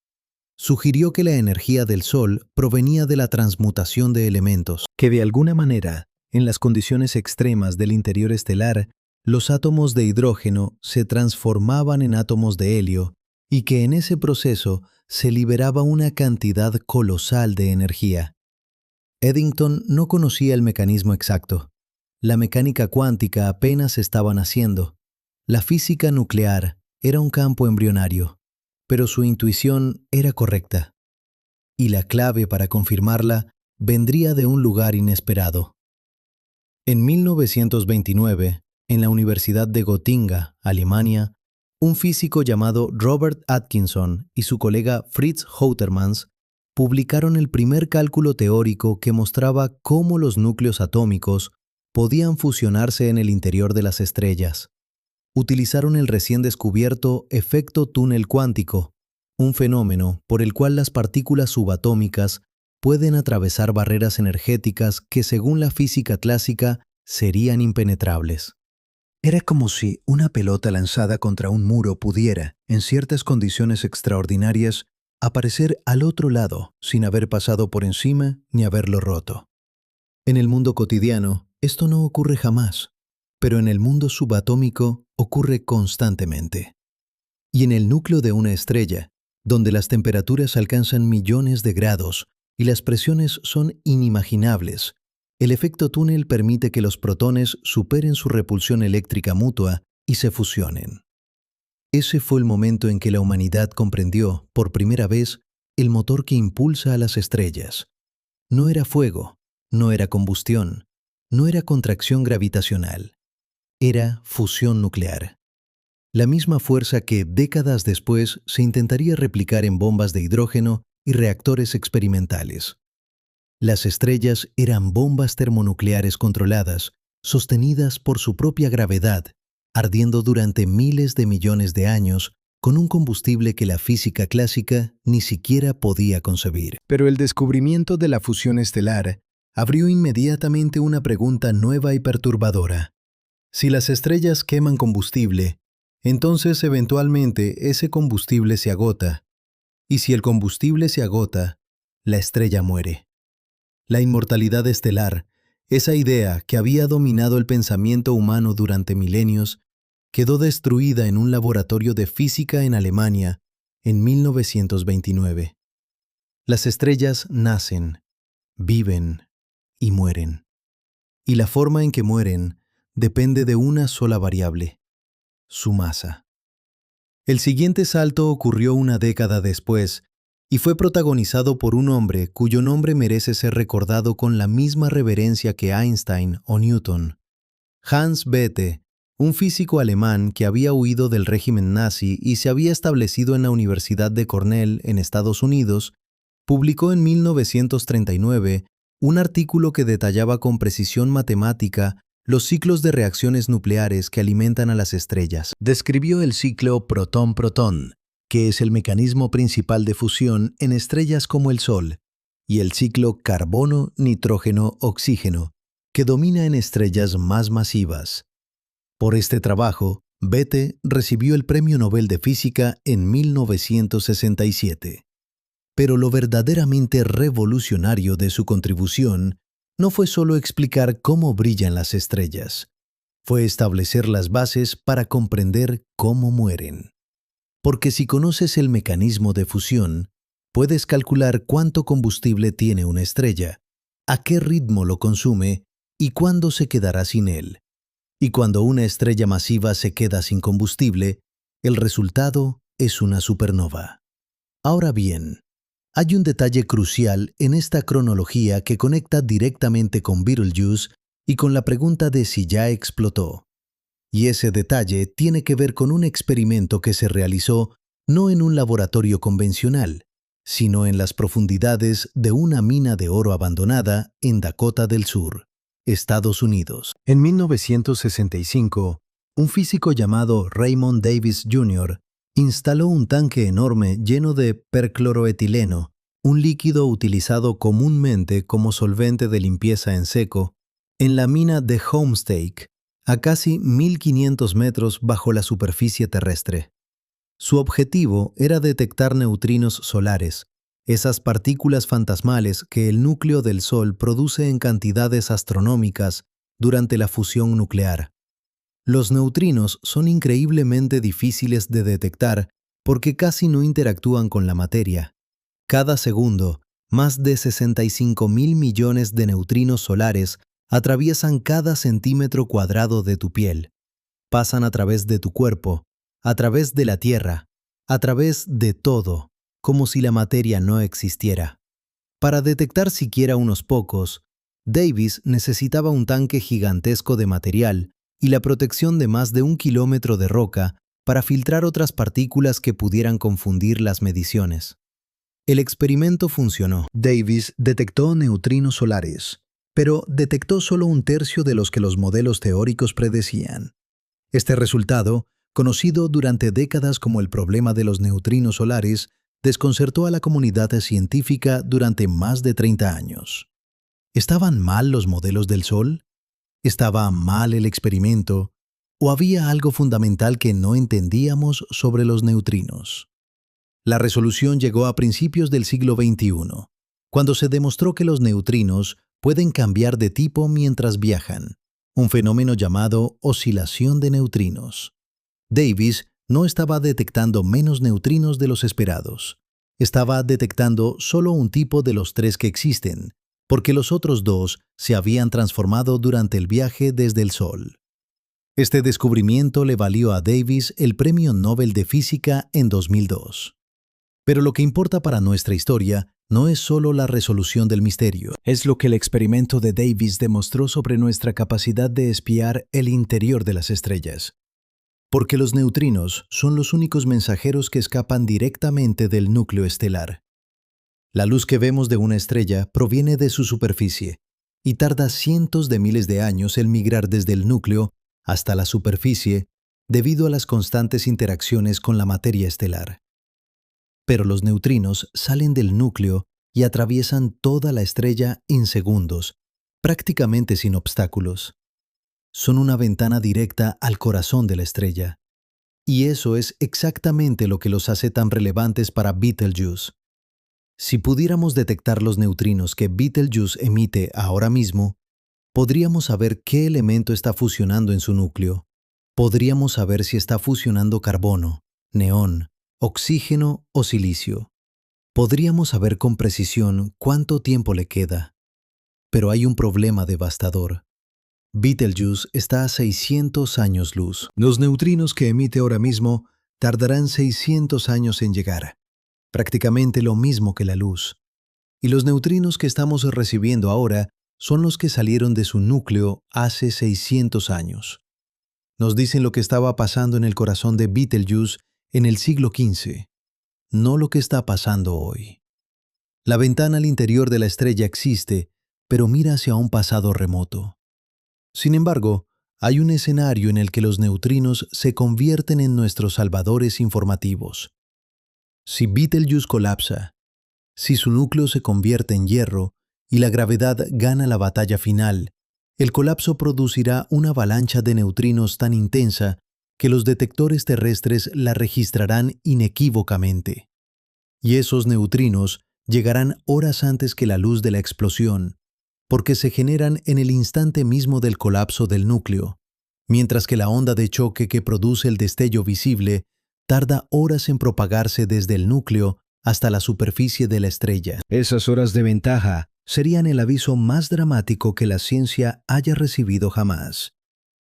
Sugirió que la energía del Sol provenía de la transmutación de elementos, que de alguna manera, en las condiciones extremas del interior estelar, los átomos de hidrógeno se transformaban en átomos de helio, y que en ese proceso se liberaba una cantidad colosal de energía. Eddington no conocía el mecanismo exacto. La mecánica cuántica apenas estaba naciendo. La física nuclear era un campo embrionario, pero su intuición era correcta. Y la clave para confirmarla vendría de un lugar inesperado. En 1929, en la Universidad de Gotinga, Alemania, un físico llamado Robert Atkinson y su colega Fritz Houtermans publicaron el primer cálculo teórico que mostraba cómo los núcleos atómicos podían fusionarse en el interior de las estrellas. utilizaron el recién descubierto efecto túnel cuántico, un fenómeno por el cual las partículas subatómicas pueden atravesar barreras energéticas que, según la física clásica, serían impenetrables. Era como si una pelota lanzada contra un muro pudiera, en ciertas condiciones extraordinarias, aparecer al otro lado sin haber pasado por encima ni haberlo roto. En el mundo cotidiano, esto no ocurre jamás, pero en el mundo subatómico ocurre constantemente. Y en el núcleo de una estrella, donde las temperaturas alcanzan millones de grados y las presiones son inimaginables, el efecto túnel permite que los protones superen su repulsión eléctrica mutua y se fusionen. Ese fue el momento en que la humanidad comprendió, por primera vez, el motor que impulsa a las estrellas. No era fuego, no era combustión, no era contracción gravitacional. Era fusión nuclear. La misma fuerza que décadas después se intentaría replicar en bombas de hidrógeno y reactores experimentales. Las estrellas eran bombas termonucleares controladas, sostenidas por su propia gravedad, ardiendo durante miles de millones de años con un combustible que la física clásica ni siquiera podía concebir. Pero el descubrimiento de la fusión estelar abrió inmediatamente una pregunta nueva y perturbadora. Si las estrellas queman combustible, entonces eventualmente ese combustible se agota. Y si el combustible se agota, la estrella muere. La inmortalidad estelar, esa idea que había dominado el pensamiento humano durante milenios, quedó destruida en un laboratorio de física en Alemania en 1929. Las estrellas nacen, viven y mueren. Y la forma en que mueren depende de una sola variable: su masa. El siguiente salto ocurrió una década después y fue protagonizado por un hombre cuyo nombre merece ser recordado con la misma reverencia que Einstein o Newton. Hans Bethe, un físico alemán que había huido del régimen nazi y se había establecido en la Universidad de Cornell en Estados Unidos, publicó en 1939 un artículo que detallaba con precisión matemática los ciclos de reacciones nucleares que alimentan a las estrellas. Describió el ciclo protón-protón, que es el mecanismo principal de fusión en estrellas como el Sol, y el ciclo carbono-nitrógeno-oxígeno, que domina en estrellas más masivas. Por este trabajo, Bethe recibió el Premio Nobel de Física en 1967. Pero lo verdaderamente revolucionario de su contribución no fue solo explicar cómo brillan las estrellas, fue establecer las bases para comprender cómo mueren. Porque si conoces el mecanismo de fusión, puedes calcular cuánto combustible tiene una estrella, a qué ritmo lo consume y cuándo se quedará sin él. Y cuando una estrella masiva se queda sin combustible, el resultado es una supernova. Ahora bien, hay un detalle crucial en esta cronología que conecta directamente con Betelgeuse y con la pregunta de si ya explotó. Y ese detalle tiene que ver con un experimento que se realizó no en un laboratorio convencional, sino en las profundidades de una mina de oro abandonada en Dakota del Sur, Estados Unidos. En 1965, un físico llamado Raymond Davis Jr. instaló un tanque enorme lleno de percloroetileno, un líquido utilizado comúnmente como solvente de limpieza en seco, en la mina de Homestake, a casi 1.500 metros bajo la superficie terrestre. Su objetivo era detectar neutrinos solares, esas partículas fantasmales que el núcleo del Sol produce en cantidades astronómicas durante la fusión nuclear. Los neutrinos son increíblemente difíciles de detectar porque casi no interactúan con la materia. Cada segundo, más de 65.000 millones de neutrinos solares atraviesan cada centímetro cuadrado de tu piel. Pasan a través de tu cuerpo, a través de la Tierra, a través de todo, como si la materia no existiera. Para detectar siquiera unos pocos, Davis necesitaba un tanque gigantesco de material y la protección de más de 1 kilómetro de roca para filtrar otras partículas que pudieran confundir las mediciones. El experimento funcionó. Davis detectó neutrinos solares, pero detectó solo 1/3 de los que los modelos teóricos predecían. Este resultado, conocido durante décadas como el problema de los neutrinos solares, desconcertó a la comunidad científica durante más de 30 años. ¿Estaban mal los modelos del Sol? ¿Estaba mal el experimento? ¿O había algo fundamental que no entendíamos sobre los neutrinos? La resolución llegó a principios del siglo XXI, cuando se demostró que los neutrinos pueden cambiar de tipo mientras viajan, un fenómeno llamado oscilación de neutrinos. Davis no estaba detectando menos neutrinos de los esperados. Estaba detectando solo un tipo de los tres que existen, porque los otros dos se habían transformado durante el viaje desde el Sol. Este descubrimiento le valió a Davis el Premio Nobel de Física en 2002. Pero lo que importa para nuestra historia no es solo la resolución del misterio. Es lo que el experimento de Davis demostró sobre nuestra capacidad de espiar el interior de las estrellas. Porque los neutrinos son los únicos mensajeros que escapan directamente del núcleo estelar. La luz que vemos de una estrella proviene de su superficie y tarda cientos de miles de años en migrar desde el núcleo hasta la superficie debido a las constantes interacciones con la materia estelar. Pero los neutrinos salen del núcleo y atraviesan toda la estrella en segundos, prácticamente sin obstáculos. Son una ventana directa al corazón de la estrella. Y eso es exactamente lo que los hace tan relevantes para Betelgeuse. Si pudiéramos detectar los neutrinos que Betelgeuse emite ahora mismo, podríamos saber qué elemento está fusionando en su núcleo. Podríamos saber si está fusionando carbono, neón, oxígeno o silicio. Podríamos saber con precisión cuánto tiempo le queda. Pero hay un problema devastador. Betelgeuse está a 600 años luz. Los neutrinos que emite ahora mismo tardarán 600 años en llegar, prácticamente lo mismo que la luz. Y los neutrinos que estamos recibiendo ahora son los que salieron de su núcleo hace 600 años. Nos dicen lo que estaba pasando en el corazón de Betelgeuse en el siglo XV, no lo que está pasando hoy. La ventana al interior de la estrella existe, pero mira hacia un pasado remoto. Sin embargo, hay un escenario en el que los neutrinos se convierten en nuestros salvadores informativos. Si Betelgeuse colapsa, si su núcleo se convierte en hierro y la gravedad gana la batalla final, el colapso producirá una avalancha de neutrinos tan intensa que los detectores terrestres la registrarán inequívocamente. Y esos neutrinos llegarán horas antes que la luz de la explosión, porque se generan en el instante mismo del colapso del núcleo, mientras que la onda de choque que produce el destello visible tarda horas en propagarse desde el núcleo hasta la superficie de la estrella. Esas horas de ventaja serían el aviso más dramático que la ciencia haya recibido jamás.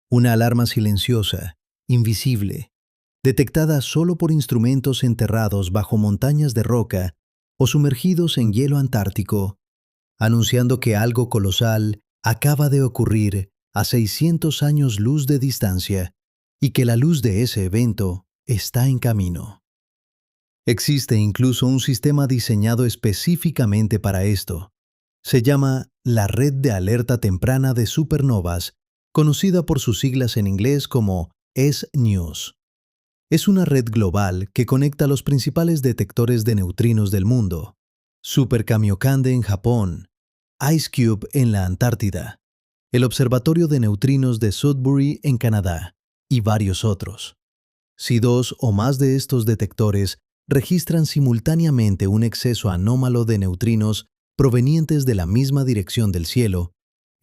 Una alarma silenciosa, invisible, detectada solo por instrumentos enterrados bajo montañas de roca o sumergidos en hielo antártico, anunciando que algo colosal acaba de ocurrir a 600 años luz de distancia y que la luz de ese evento está en camino. Existe incluso un sistema diseñado específicamente para esto. Se llama la Red de Alerta Temprana de Supernovas, conocida por sus siglas en inglés como S-News. Es una red global que conecta los principales detectores de neutrinos del mundo: Super Kamiokande en Japón, IceCube en la Antártida, el Observatorio de Neutrinos de Sudbury en Canadá y varios otros. Si dos o más de estos detectores registran simultáneamente un exceso anómalo de neutrinos provenientes de la misma dirección del cielo,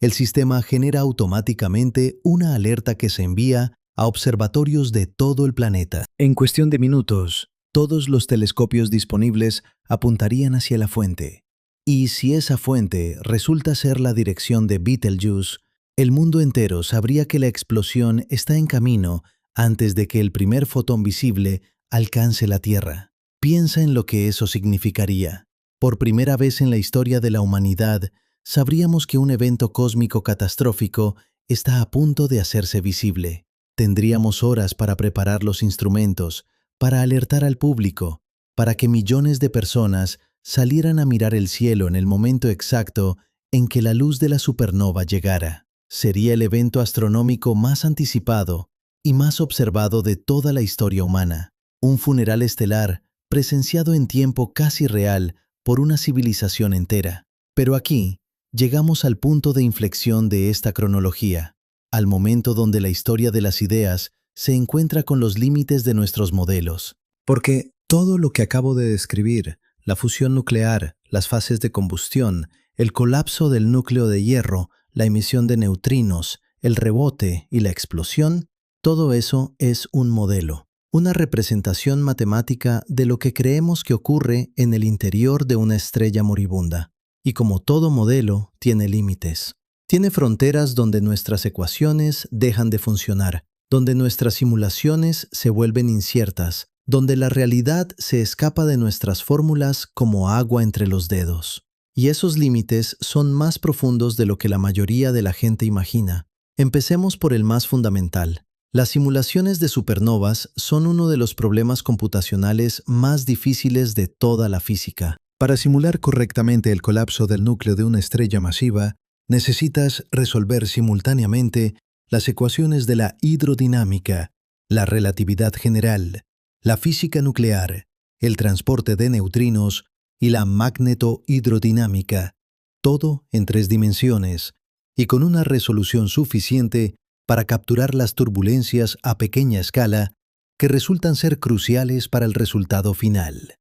el sistema genera automáticamente una alerta que se envía a observatorios de todo el planeta. En cuestión de minutos, todos los telescopios disponibles apuntarían hacia la fuente. Y si esa fuente resulta ser la dirección de Betelgeuse, el mundo entero sabría que la explosión está en camino antes de que el primer fotón visible alcance la Tierra. Piensa en lo que eso significaría. Por primera vez en la historia de la humanidad, sabríamos que un evento cósmico catastrófico está a punto de hacerse visible. Tendríamos horas para preparar los instrumentos, para alertar al público, para que millones de personas salieran a mirar el cielo en el momento exacto en que la luz de la supernova llegara. Sería el evento astronómico más anticipado, y más observado de toda la historia humana. Un funeral estelar presenciado en tiempo casi real por una civilización entera. Pero aquí llegamos al punto de inflexión de esta cronología, al momento donde la historia de las ideas se encuentra con los límites de nuestros modelos. Porque todo lo que acabo de describir, la fusión nuclear, las fases de combustión, el colapso del núcleo de hierro, la emisión de neutrinos, el rebote y la explosión, todo eso es un modelo, una representación matemática de lo que creemos que ocurre en el interior de una estrella moribunda. Y como todo modelo, tiene límites. Tiene fronteras donde nuestras ecuaciones dejan de funcionar, donde nuestras simulaciones se vuelven inciertas, donde la realidad se escapa de nuestras fórmulas como agua entre los dedos. Y esos límites son más profundos de lo que la mayoría de la gente imagina. Empecemos por el más fundamental. Las simulaciones de supernovas son uno de los problemas computacionales más difíciles de toda la física. Para simular correctamente el colapso del núcleo de una estrella masiva, necesitas resolver simultáneamente las ecuaciones de la hidrodinámica, la relatividad general, la física nuclear, el transporte de neutrinos y la magnetohidrodinámica, todo en 3 dimensiones y con una resolución suficiente para capturar las turbulencias a pequeña escala que resultan ser cruciales para el resultado final.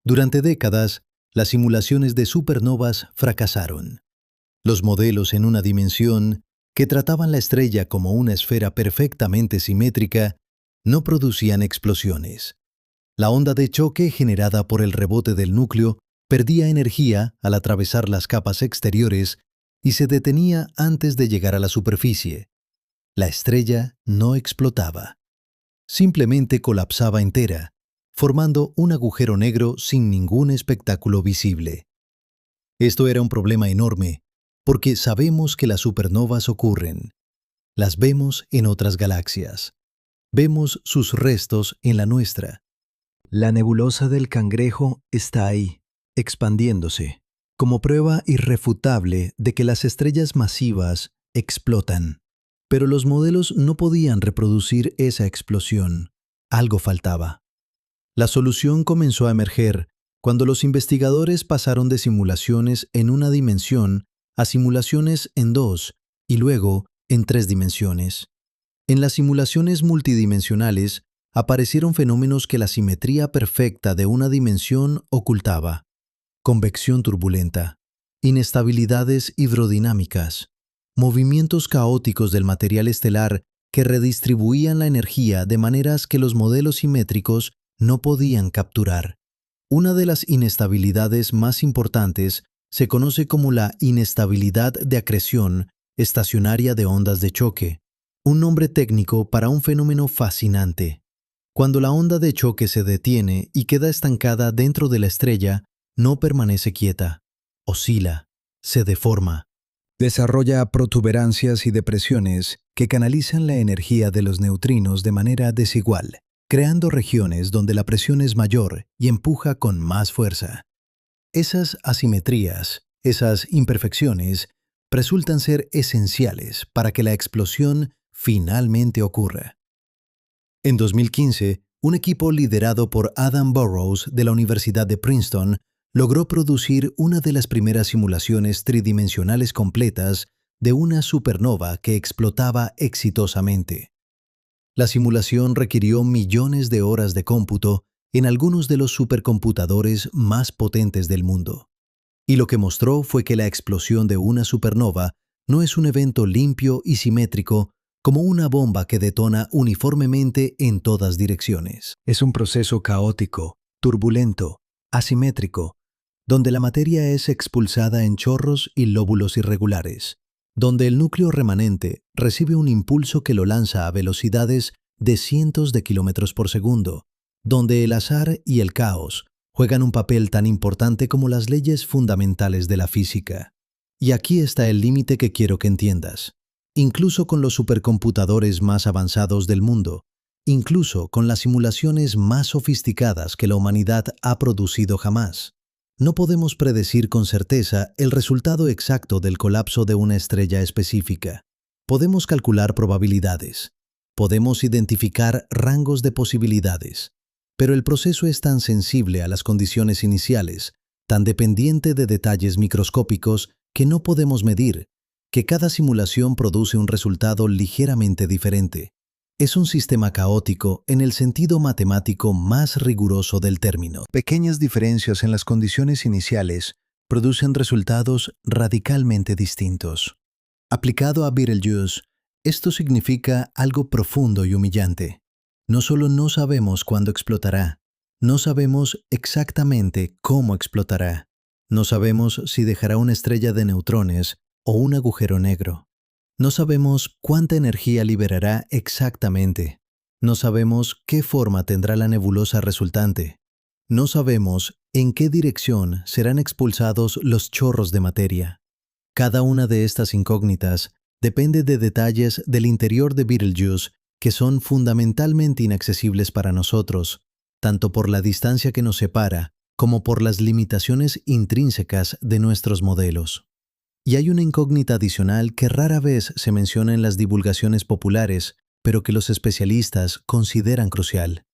Durante décadas, las simulaciones de supernovas fracasaron. Los modelos en una dimensión, que trataban la estrella como una esfera perfectamente simétrica, no producían explosiones. La onda de choque generada por el rebote del núcleo perdía energía al atravesar las capas exteriores y se detenía antes de llegar a la superficie. La estrella no explotaba. Simplemente colapsaba entera, formando un agujero negro sin ningún espectáculo visible. Esto era un problema enorme, porque sabemos que las supernovas ocurren. Las vemos en otras galaxias. Vemos sus restos en la nuestra. La nebulosa del Cangrejo está ahí, expandiéndose, como prueba irrefutable de que las estrellas masivas explotan. Pero los modelos no podían reproducir esa explosión. Algo faltaba. La solución comenzó a emerger cuando los investigadores pasaron de simulaciones en una dimensión a simulaciones en 2 y luego en 3 dimensiones. En las simulaciones multidimensionales aparecieron fenómenos que la simetría perfecta de una dimensión ocultaba: convección turbulenta, inestabilidades hidrodinámicas, movimientos caóticos del material estelar que redistribuían la energía de maneras que los modelos simétricos no podían capturar. Una de las inestabilidades más importantes se conoce como la inestabilidad de acreción estacionaria de ondas de choque, un nombre técnico para un fenómeno fascinante. Cuando la onda de choque se detiene y queda estancada dentro de la estrella, no permanece quieta, oscila, se deforma. Desarrolla protuberancias y depresiones que canalizan la energía de los neutrinos de manera desigual, creando regiones donde la presión es mayor y empuja con más fuerza. Esas asimetrías, esas imperfecciones, resultan ser esenciales para que la explosión finalmente ocurra. En 2015, un equipo liderado por Adam Burrows de la Universidad de Princeton logró producir una de las primeras simulaciones tridimensionales completas de una supernova que explotaba exitosamente. La simulación requirió millones de horas de cómputo en algunos de los supercomputadores más potentes del mundo. Y lo que mostró fue que la explosión de una supernova no es un evento limpio y simétrico como una bomba que detona uniformemente en todas direcciones. Es un proceso caótico, turbulento, asimétrico, donde la materia es expulsada en chorros y lóbulos irregulares, donde el núcleo remanente recibe un impulso que lo lanza a velocidades de cientos de kilómetros por segundo, donde el azar y el caos juegan un papel tan importante como las leyes fundamentales de la física. Y aquí está el límite que quiero que entiendas. Incluso con los supercomputadores más avanzados del mundo, incluso con las simulaciones más sofisticadas que la humanidad ha producido jamás, no podemos predecir con certeza el resultado exacto del colapso de una estrella específica. Podemos calcular probabilidades, Podemos identificar rangos de posibilidades, pero el proceso es tan sensible a las condiciones iniciales, tan dependiente de detalles microscópicos que no podemos medir, que cada simulación produce un resultado ligeramente diferente. Es un sistema caótico en el sentido matemático más riguroso del término. Pequeñas diferencias en las condiciones iniciales producen resultados radicalmente distintos. Aplicado a Betelgeuse, esto significa algo profundo y humillante. No solo no sabemos cuándo explotará, no sabemos exactamente cómo explotará. No sabemos si dejará una estrella de neutrones o un agujero negro. No sabemos cuánta energía liberará exactamente. No sabemos qué forma tendrá la nebulosa resultante. No sabemos en qué dirección serán expulsados los chorros de materia. Cada una de estas incógnitas depende de detalles del interior de Betelgeuse que son fundamentalmente inaccesibles para nosotros, tanto por la distancia que nos separa como por las limitaciones intrínsecas de nuestros modelos. Y hay una incógnita adicional que rara vez se menciona en las divulgaciones populares, pero que los especialistas consideran crucial.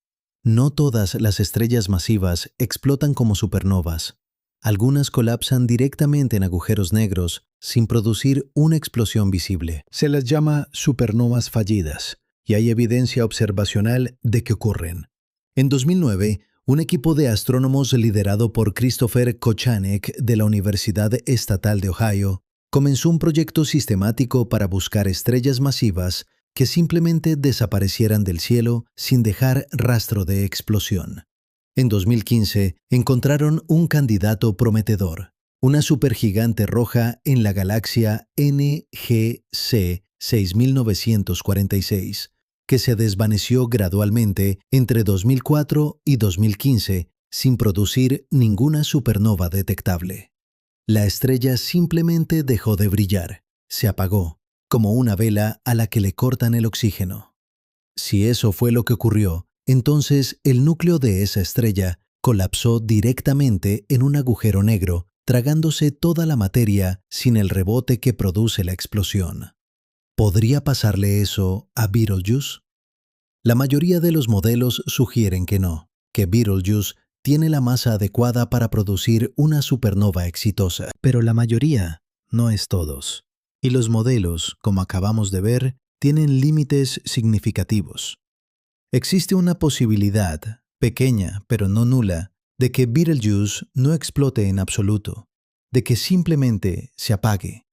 No todas las estrellas masivas explotan como supernovas. Algunas colapsan directamente en agujeros negros sin producir una explosión visible. Se las llama supernovas fallidas, y hay evidencia observacional de que ocurren. En 2009, un equipo de astrónomos liderado por Christopher Kochanek de la Universidad Estatal de Ohio comenzó un proyecto sistemático para buscar estrellas masivas que simplemente desaparecieran del cielo sin dejar rastro de explosión. En 2015, encontraron un candidato prometedor, una supergigante roja en la galaxia NGC 6946, que se desvaneció gradualmente entre 2004 y 2015 sin producir ninguna supernova detectable. La estrella simplemente dejó de brillar, se apagó, como una vela a la que le cortan el oxígeno. Si eso fue lo que ocurrió, entonces el núcleo de esa estrella colapsó directamente en un agujero negro, tragándose toda la materia sin el rebote que produce la explosión. ¿Podría pasarle eso a Betelgeuse? La mayoría de los modelos sugieren que no, que Betelgeuse tiene la masa adecuada para producir una supernova exitosa. Pero la mayoría no es todos. Y los modelos, como acabamos de ver, tienen límites significativos. Existe una posibilidad, pequeña pero no nula, de que Betelgeuse no explote en absoluto, de que simplemente se apague,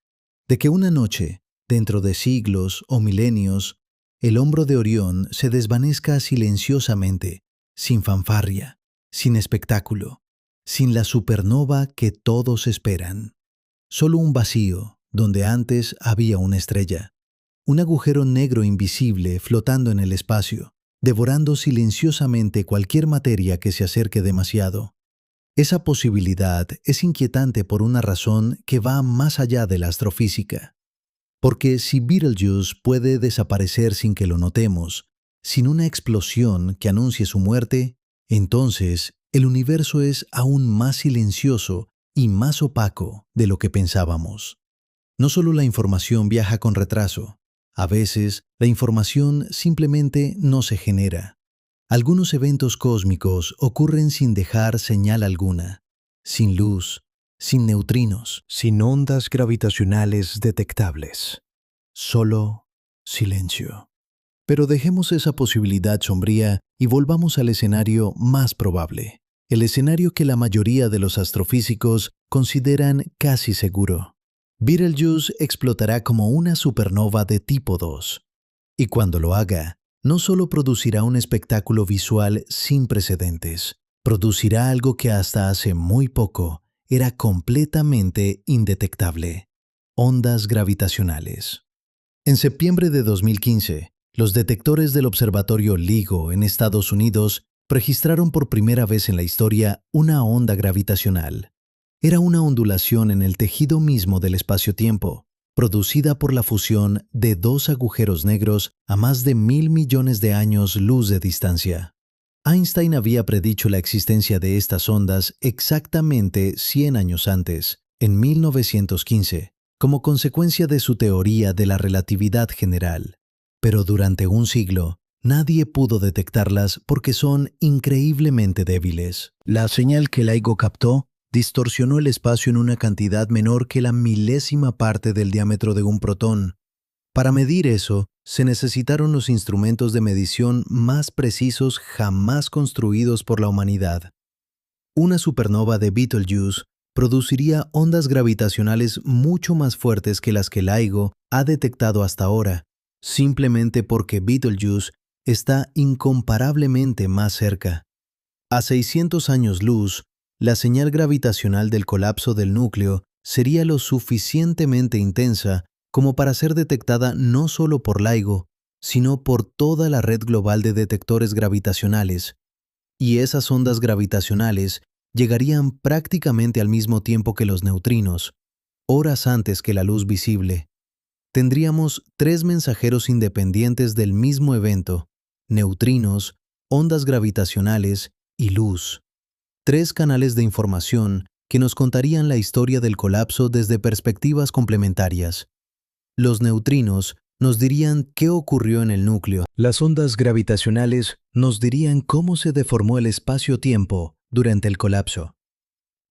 de que una noche, dentro de siglos o milenios, el hombro de Orión se desvanezca silenciosamente, sin fanfarria, sin espectáculo, sin la supernova que todos esperan. Solo un vacío donde antes había una estrella, un agujero negro invisible flotando en el espacio, devorando silenciosamente cualquier materia que se acerque demasiado. Esa posibilidad es inquietante por una razón que va más allá de la astrofísica. Porque si Betelgeuse puede desaparecer sin que lo notemos, sin una explosión que anuncie su muerte, entonces el universo es aún más silencioso y más opaco de lo que pensábamos. No solo la información viaja con retraso, a veces la información simplemente no se genera. Algunos eventos cósmicos ocurren sin dejar señal alguna, sin luz, sin neutrinos, sin ondas gravitacionales detectables. Solo silencio. Pero dejemos esa posibilidad sombría y volvamos al escenario más probable, el escenario que la mayoría de los astrofísicos consideran casi seguro. Betelgeuse explotará como una supernova de tipo 2, y cuando lo haga, no solo producirá un espectáculo visual sin precedentes, producirá algo que hasta hace muy poco era completamente indetectable: ondas gravitacionales. En septiembre de 2015, los detectores del observatorio LIGO en Estados Unidos registraron por primera vez en la historia una onda gravitacional. Era una ondulación en el tejido mismo del espacio-tiempo, producida por la fusión de dos agujeros negros a más de 1.000 millones de años luz de distancia. Einstein había predicho la existencia de estas ondas exactamente 100 años antes, en 1915, como consecuencia de su teoría de la relatividad general. pero durante un siglo, nadie pudo detectarlas porque son increíblemente débiles. La señal que LIGO captó distorsionó el espacio en una cantidad menor que la milésima parte del diámetro de un protón. Para medir eso, se necesitaron los instrumentos de medición más precisos jamás construidos por la humanidad. Una supernova de Betelgeuse produciría ondas gravitacionales mucho más fuertes que las que LIGO ha detectado hasta ahora, simplemente porque Betelgeuse está incomparablemente más cerca. A 600 años luz, la señal gravitacional del colapso del núcleo sería lo suficientemente intensa como para ser detectada no solo por LIGO, sino por toda la red global de detectores gravitacionales. Y esas ondas gravitacionales llegarían prácticamente al mismo tiempo que los neutrinos, horas antes que la luz visible. Tendríamos tres mensajeros independientes del mismo evento: neutrinos, ondas gravitacionales y luz. Tres canales de información que nos contarían la historia del colapso desde perspectivas complementarias. Los neutrinos nos dirían qué ocurrió en el núcleo. Las ondas gravitacionales nos dirían cómo se deformó el espacio-tiempo durante el colapso.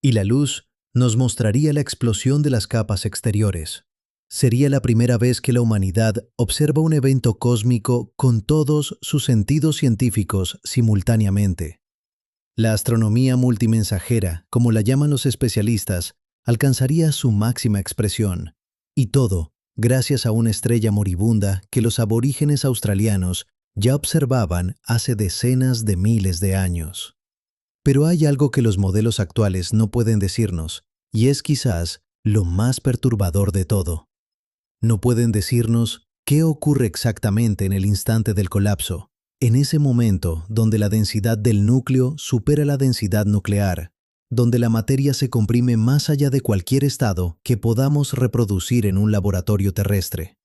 Y la luz nos mostraría la explosión de las capas exteriores. Sería la primera vez que la humanidad observa un evento cósmico con todos sus sentidos científicos simultáneamente. La astronomía multimensajera, como la llaman los especialistas, alcanzaría su máxima expresión. Y todo gracias a una estrella moribunda que los aborígenes australianos ya observaban hace decenas de miles de años. Pero hay algo que los modelos actuales no pueden decirnos, y es quizás lo más perturbador de todo. No pueden decirnos qué ocurre exactamente en el instante del colapso, en ese momento donde la densidad del núcleo supera la densidad nuclear, donde la materia se comprime más allá de cualquier estado que podamos reproducir en un laboratorio terrestre.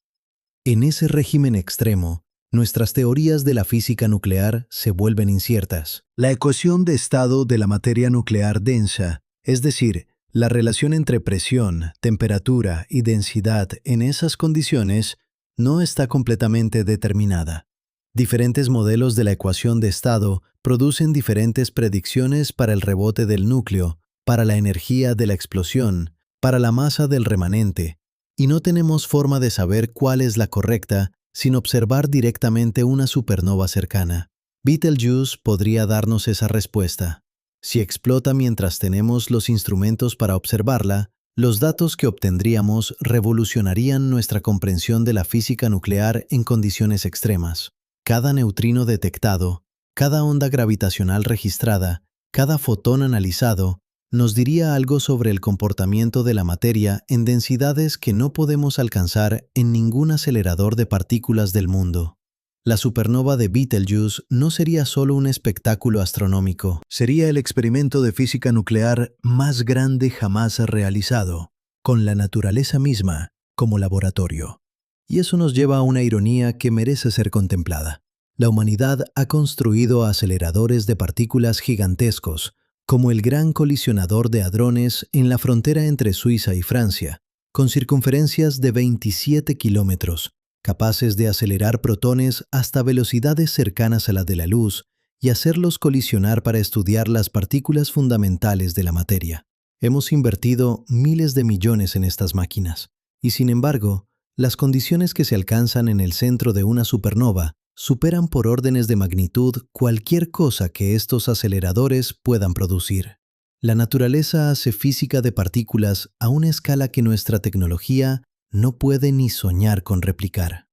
En ese régimen extremo, nuestras teorías de la física nuclear se vuelven inciertas. La ecuación de estado de la materia nuclear densa, es decir, la relación entre presión, temperatura y densidad en esas condiciones, no está completamente determinada. Diferentes modelos de la ecuación de estado producen diferentes predicciones para el rebote del núcleo, para la energía de la explosión, para la masa del remanente, y no tenemos forma de saber cuál es la correcta sin observar directamente una supernova cercana. Betelgeuse podría darnos esa respuesta. Si explota mientras tenemos los instrumentos para observarla, los datos que obtendríamos revolucionarían nuestra comprensión de la física nuclear en condiciones extremas. Cada neutrino detectado, cada onda gravitacional registrada, cada fotón analizado, nos diría algo sobre el comportamiento de la materia en densidades que no podemos alcanzar en ningún acelerador de partículas del mundo. La supernova de Betelgeuse no sería solo un espectáculo astronómico, sería el experimento de física nuclear más grande jamás realizado, con la naturaleza misma como laboratorio. Y eso nos lleva a una ironía que merece ser contemplada. La humanidad ha construido aceleradores de partículas gigantescos, como el Gran Colisionador de Hadrones en la frontera entre Suiza y Francia, con circunferencias de 27 kilómetros, capaces de acelerar protones hasta velocidades cercanas a la de la luz y hacerlos colisionar para estudiar las partículas fundamentales de la materia. Hemos invertido miles de millones en estas máquinas, y sin embargo, las condiciones que se alcanzan en el centro de una supernova superan por órdenes de magnitud cualquier cosa que estos aceleradores puedan producir. La naturaleza hace física de partículas a una escala que nuestra tecnología no puede ni soñar con replicar.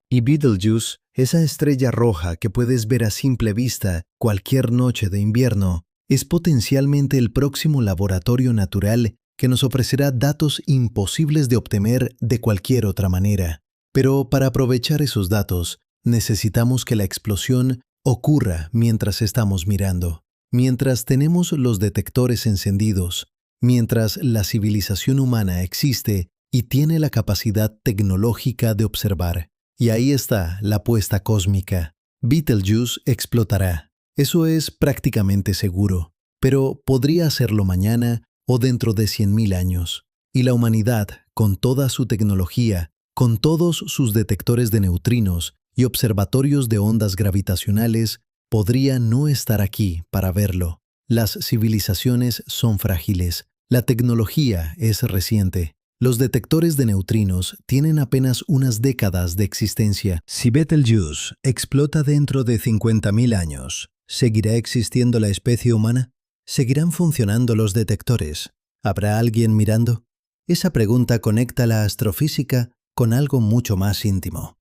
Y Betelgeuse, esa estrella roja que puedes ver a simple vista cualquier noche de invierno, es potencialmente el próximo laboratorio natural que nos ofrecerá datos imposibles de obtener de cualquier otra manera. Pero para aprovechar esos datos, necesitamos que la explosión ocurra mientras estamos mirando, mientras tenemos los detectores encendidos, mientras la civilización humana existe y tiene la capacidad tecnológica de observar. Y ahí está la apuesta cósmica. Betelgeuse explotará. Eso es prácticamente seguro, pero podría hacerlo mañana o dentro de 100.000 años. Y la humanidad, con toda su tecnología, con todos sus detectores de neutrinos y observatorios de ondas gravitacionales podrían no estar aquí para verlo. Las civilizaciones son frágiles. La tecnología es reciente. Los detectores de neutrinos tienen apenas unas décadas de existencia. Si Betelgeuse explota dentro de 50.000 años, ¿seguirá existiendo la especie humana? ¿Seguirán funcionando los detectores? ¿Habrá alguien mirando? Esa pregunta conecta la astrofísica con algo mucho más íntimo,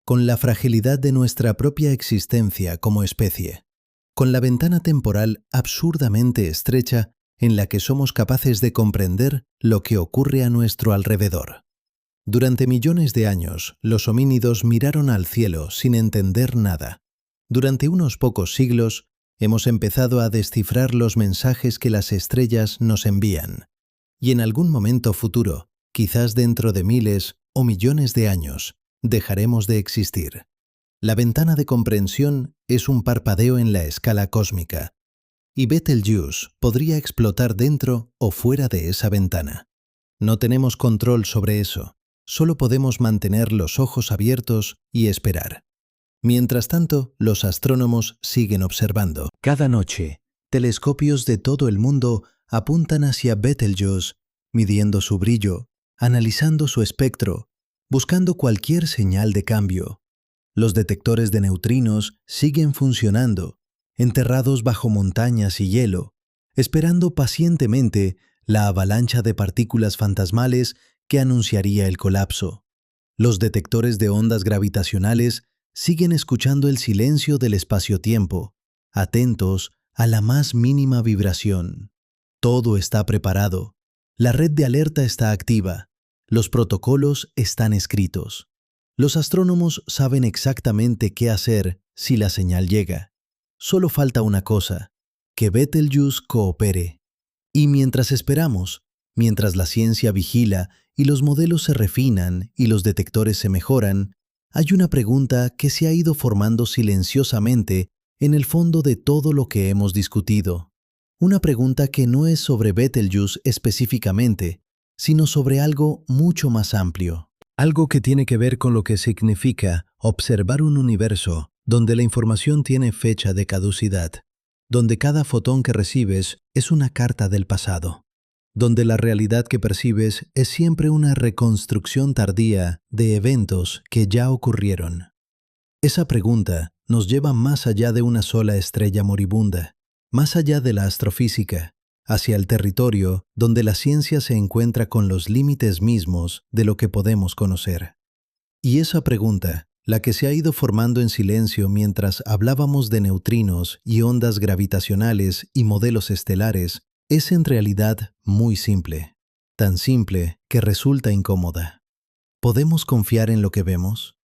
con la fragilidad de nuestra propia existencia como especie, con la ventana temporal absurdamente estrecha en la que somos capaces de comprender lo que ocurre a nuestro alrededor. Durante millones de años, los homínidos miraron al cielo sin entender nada. Durante unos pocos siglos, hemos empezado a descifrar los mensajes que las estrellas nos envían. Y en algún momento futuro, quizás dentro de miles o millones de años, dejaremos de existir. La ventana de comprensión es un parpadeo en la escala cósmica, y Betelgeuse podría explotar dentro o fuera de esa ventana. No tenemos control sobre eso, solo podemos mantener los ojos abiertos y esperar. Mientras tanto, los astrónomos siguen observando. Cada noche, telescopios de todo el mundo apuntan hacia Betelgeuse, midiendo su brillo, analizando su espectro, buscando cualquier señal de cambio. Los detectores de neutrinos siguen funcionando, enterrados bajo montañas y hielo, esperando pacientemente la avalancha de partículas fantasmales que anunciaría el colapso. Los detectores de ondas gravitacionales siguen escuchando el silencio del espacio-tiempo, atentos a la más mínima vibración. Todo está preparado. La red de alerta está activa. Los protocolos están escritos. Los astrónomos saben exactamente qué hacer si la señal llega. Solo falta una cosa, que Betelgeuse coopere. Y mientras esperamos, mientras la ciencia vigila y los modelos se refinan y los detectores se mejoran, hay una pregunta que se ha ido formando silenciosamente en el fondo de todo lo que hemos discutido. Una pregunta que no es sobre Betelgeuse específicamente, sino sobre algo mucho más amplio. Algo que tiene que ver con lo que significa observar un universo donde la información tiene fecha de caducidad, donde cada fotón que recibes es una carta del pasado, donde la realidad que percibes es siempre una reconstrucción tardía de eventos que ya ocurrieron. Esa pregunta nos lleva más allá de una sola estrella moribunda, más allá de la astrofísica, hacia el territorio donde la ciencia se encuentra con los límites mismos de lo que podemos conocer. Y esa pregunta, la que se ha ido formando en silencio mientras hablábamos de neutrinos y ondas gravitacionales y modelos estelares, es en realidad muy simple, tan simple que resulta incómoda. ¿Podemos confiar en lo que vemos?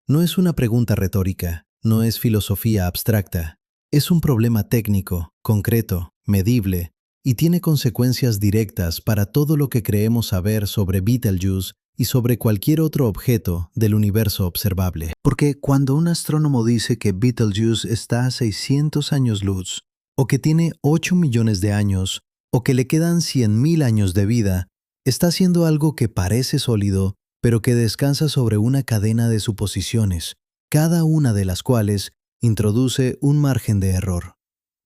No es una pregunta retórica, no es filosofía abstracta, es un problema técnico, concreto, medible, y tiene consecuencias directas para todo lo que creemos saber sobre Betelgeuse y sobre cualquier otro objeto del universo observable. Porque cuando un astrónomo dice que Betelgeuse está a 600 años luz, o que tiene 8 millones de años, o que le quedan 100.000 años de vida, está haciendo algo que parece sólido, pero que descansa sobre una cadena de suposiciones, cada una de las cuales introduce un margen de error.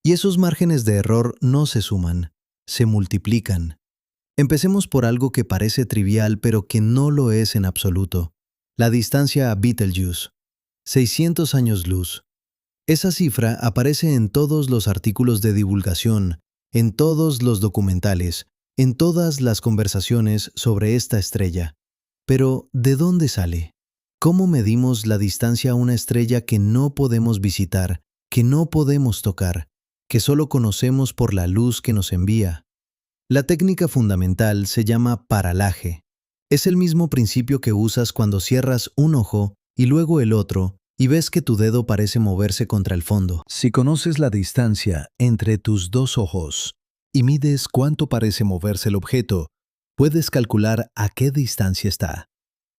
Y esos márgenes de error no se suman, se multiplican. Empecemos por algo que parece trivial pero que no lo es en absoluto. La distancia a Betelgeuse. 600 años luz. Esa cifra aparece en todos los artículos de divulgación, en todos los documentales, en todas las conversaciones sobre esta estrella. Pero, ¿de dónde sale? ¿Cómo medimos la distancia a una estrella que no podemos visitar, que no podemos tocar, que solo conocemos por la luz que nos envía? La técnica fundamental se llama paralaje. Es el mismo principio que usas cuando cierras un ojo y luego el otro y ves que tu dedo parece moverse contra el fondo. Si conoces la distancia entre tus dos ojos y mides cuánto parece moverse el objeto, puedes calcular a qué distancia está.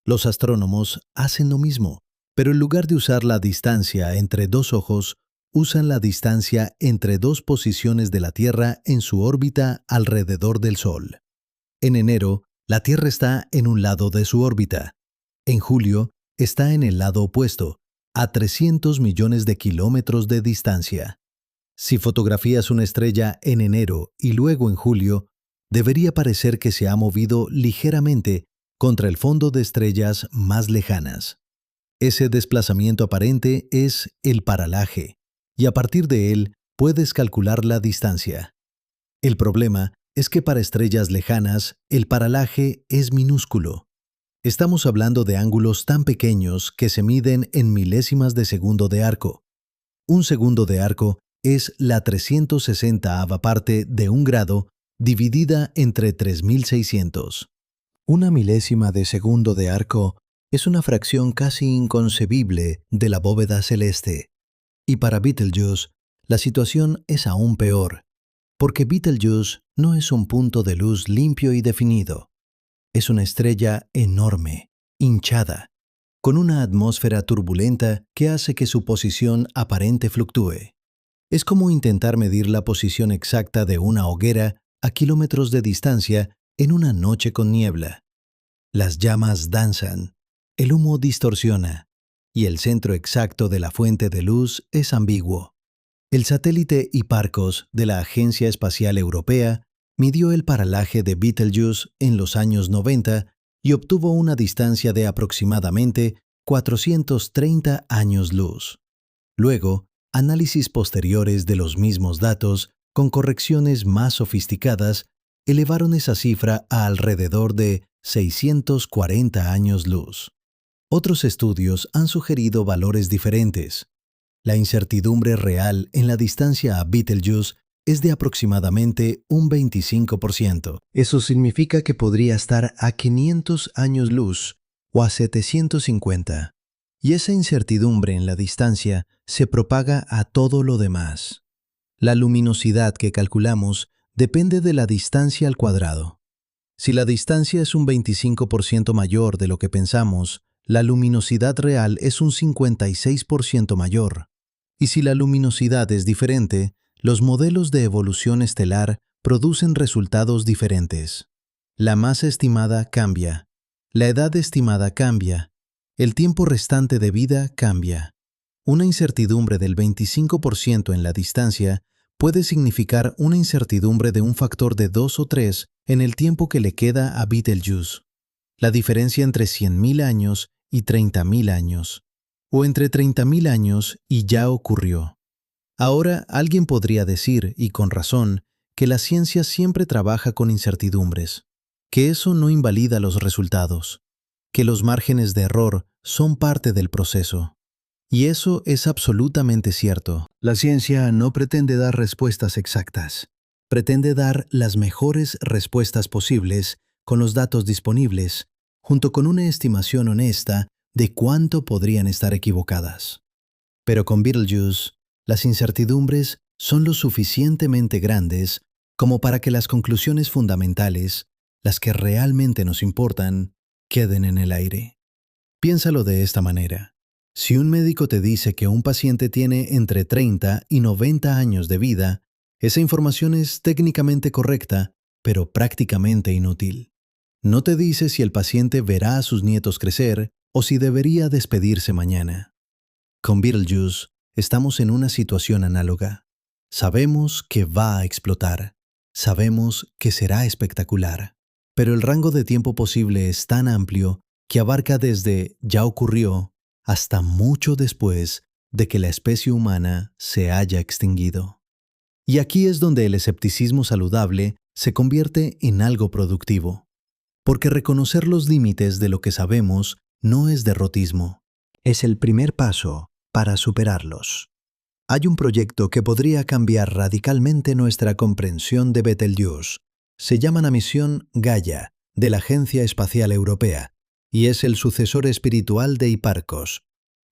Los astrónomos hacen lo mismo, pero en lugar de usar la distancia entre dos ojos, usan la distancia entre dos posiciones de la Tierra en su órbita alrededor del Sol. En enero, la Tierra está en un lado de su órbita. En julio, está en el lado opuesto. a 300 millones de kilómetros de distancia. Si fotografías una estrella en enero y luego en julio, debería parecer que se ha movido ligeramente contra el fondo de estrellas más lejanas. Ese desplazamiento aparente es el paralaje, y a partir de él puedes calcular la distancia. El problema es que para estrellas lejanas, el paralaje es minúsculo. Estamos hablando de ángulos tan pequeños que se miden en milésimas de segundo de arco. Un segundo de arco es la 360ava parte de un grado dividida entre 3600. Una milésima de segundo de arco es una fracción casi inconcebible de la bóveda celeste. Y para Betelgeuse, la situación es aún peor, porque Betelgeuse no es un punto de luz limpio y definido. Es una estrella enorme, hinchada, con una atmósfera turbulenta que hace que su posición aparente fluctúe. Es como intentar medir la posición exacta de una hoguera a kilómetros de distancia en una noche con niebla. Las llamas danzan, el humo distorsiona, y el centro exacto de la fuente de luz es ambiguo. El satélite Hipparcos de la Agencia Espacial Europea midió el paralaje de Betelgeuse en los años 90 y obtuvo una distancia de aproximadamente 430 años luz. Luego, análisis posteriores de los mismos datos, con correcciones más sofisticadas, elevaron esa cifra a alrededor de 640 años luz. Otros estudios han sugerido valores diferentes. La incertidumbre real en la distancia a Betelgeuse es de aproximadamente un 25%. Eso significa que podría estar a 500 años luz o a 750. Y esa incertidumbre en la distancia se propaga a todo lo demás. La luminosidad que calculamos depende de la distancia al cuadrado. Si la distancia es un 25% mayor de lo que pensamos, la luminosidad real es un 56% mayor. Y si la luminosidad es diferente, los modelos de evolución estelar producen resultados diferentes. La masa estimada cambia, la edad estimada cambia, el tiempo restante de vida cambia. Una incertidumbre del 25% en la distancia puede significar una incertidumbre de un factor de 2 o 3 en el tiempo que le queda a Betelgeuse. La diferencia entre 100.000 años y 30.000 años, o entre 30.000 años y ya ocurrió. Ahora alguien podría decir, y con razón, que la ciencia siempre trabaja con incertidumbres, que eso no invalida los resultados, que los márgenes de error son parte del proceso. Y eso es absolutamente cierto. La ciencia no pretende dar respuestas exactas. Pretende dar las mejores respuestas posibles con los datos disponibles, junto con una estimación honesta de cuánto podrían estar equivocadas. Pero con Betelgeuse, las incertidumbres son lo suficientemente grandes como para que las conclusiones fundamentales, las que realmente nos importan, queden en el aire. Piénsalo de esta manera. Si un médico te dice que un paciente tiene entre 30 y 90 años de vida, esa información es técnicamente correcta, pero prácticamente inútil. No te dice si el paciente verá a sus nietos crecer o si debería despedirse mañana. Con Betelgeuse estamos en una situación análoga. Sabemos que va a explotar. Sabemos que será espectacular. Pero el rango de tiempo posible es tan amplio que abarca desde ya ocurrió hasta mucho después de que la especie humana se haya extinguido. Y aquí es donde el escepticismo saludable se convierte en algo productivo. Porque reconocer los límites de lo que sabemos no es derrotismo. Es el primer paso para superarlos. Hay un proyecto que podría cambiar radicalmente nuestra comprensión de Betelgeuse. Se llama la misión Gaia, de la Agencia Espacial Europea, y es el sucesor espiritual de Hipparcos.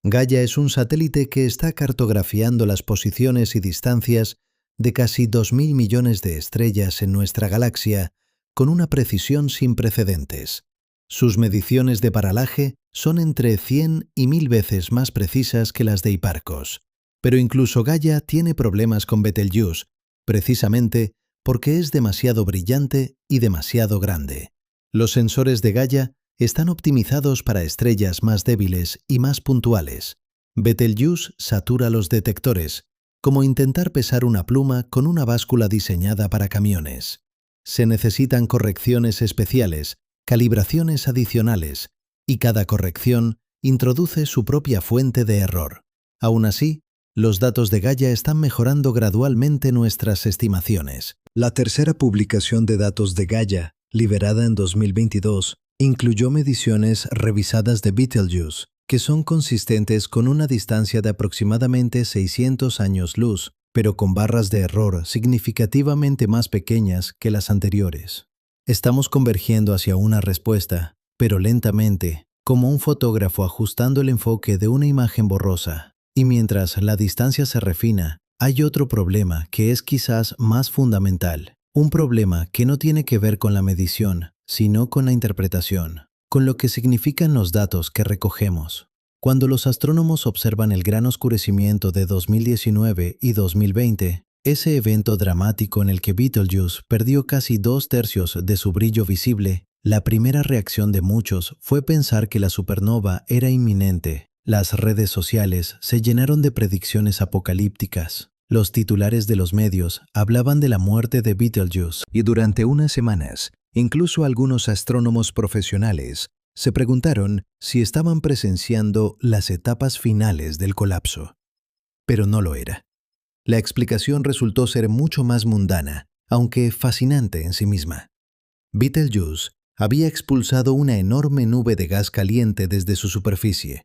Gaia es un satélite que está cartografiando las posiciones y distancias de casi 2.000 millones de estrellas en nuestra galaxia con una precisión sin precedentes. Sus mediciones de paralaje son entre 100 y 1.000 veces más precisas que las de Hipparcos. Pero incluso Gaia tiene problemas con Betelgeuse, precisamente porque es demasiado brillante y demasiado grande. Los sensores de Gaia están optimizados para estrellas más débiles y más puntuales, Betelgeuse satura los detectores, como intentar pesar una pluma con una báscula diseñada para camiones. Se necesitan correcciones especiales, calibraciones adicionales, y cada corrección introduce su propia fuente de error. Aún así, los datos de Gaia están mejorando gradualmente nuestras estimaciones. La tercera publicación de datos de Gaia, liberada en 2022, incluyó mediciones revisadas de Betelgeuse, que son consistentes con una distancia de aproximadamente 600 años luz, pero con barras de error significativamente más pequeñas que las anteriores. Estamos convergiendo hacia una respuesta, pero lentamente, como un fotógrafo ajustando el enfoque de una imagen borrosa. Y mientras la distancia se refina, hay otro problema que es quizás más fundamental. Un problema que no tiene que ver con la medición, sino con la interpretación, con lo que significan los datos que recogemos. Cuando los astrónomos observan el gran oscurecimiento de 2019 y 2020, ese evento dramático en el que Betelgeuse perdió casi 2/3 de su brillo visible, la primera reacción de muchos fue pensar que la supernova era inminente. Las redes sociales se llenaron de predicciones apocalípticas. Los titulares de los medios hablaban de la muerte de Betelgeuse y durante unas semanas, incluso algunos astrónomos profesionales se preguntaron si estaban presenciando las etapas finales del colapso. Pero no lo era. La explicación resultó ser mucho más mundana, aunque fascinante en sí misma. Betelgeuse había expulsado una enorme nube de gas caliente desde su superficie,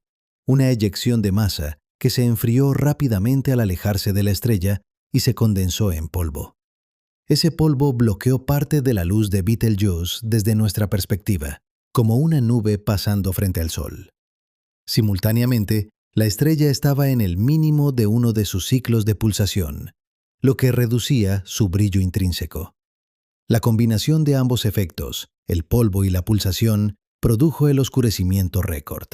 una eyección de masa que se enfrió rápidamente al alejarse de la estrella y se condensó en polvo. Ese polvo bloqueó parte de la luz de Betelgeuse desde nuestra perspectiva, como una nube pasando frente al Sol. Simultáneamente, la estrella estaba en el mínimo de uno de sus ciclos de pulsación, lo que reducía su brillo intrínseco. La combinación de ambos efectos, el polvo y la pulsación, produjo el oscurecimiento récord.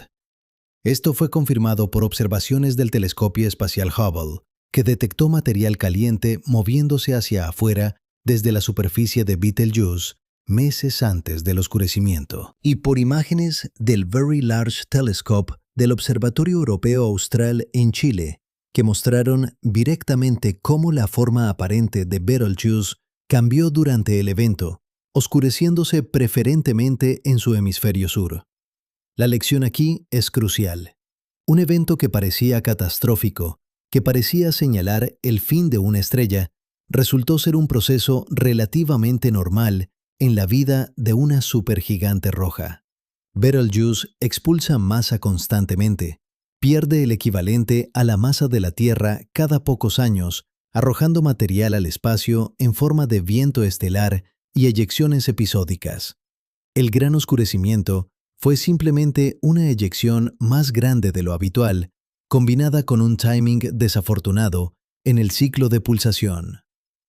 Esto fue confirmado por observaciones del telescopio espacial Hubble, que detectó material caliente moviéndose hacia afuera desde la superficie de Betelgeuse meses antes del oscurecimiento, y por imágenes del Very Large Telescope del Observatorio Europeo Austral en Chile, que mostraron directamente cómo la forma aparente de Betelgeuse cambió durante el evento, oscureciéndose preferentemente en su hemisferio sur. La lección aquí es crucial. Un evento que parecía catastrófico, que parecía señalar el fin de una estrella, resultó ser un proceso relativamente normal en la vida de una supergigante roja. Betelgeuse expulsa masa constantemente, pierde el equivalente a la masa de la Tierra cada pocos años, arrojando material al espacio en forma de viento estelar y eyecciones episódicas. El gran oscurecimiento fue simplemente una eyección más grande de lo habitual, combinada con un timing desafortunado en el ciclo de pulsación.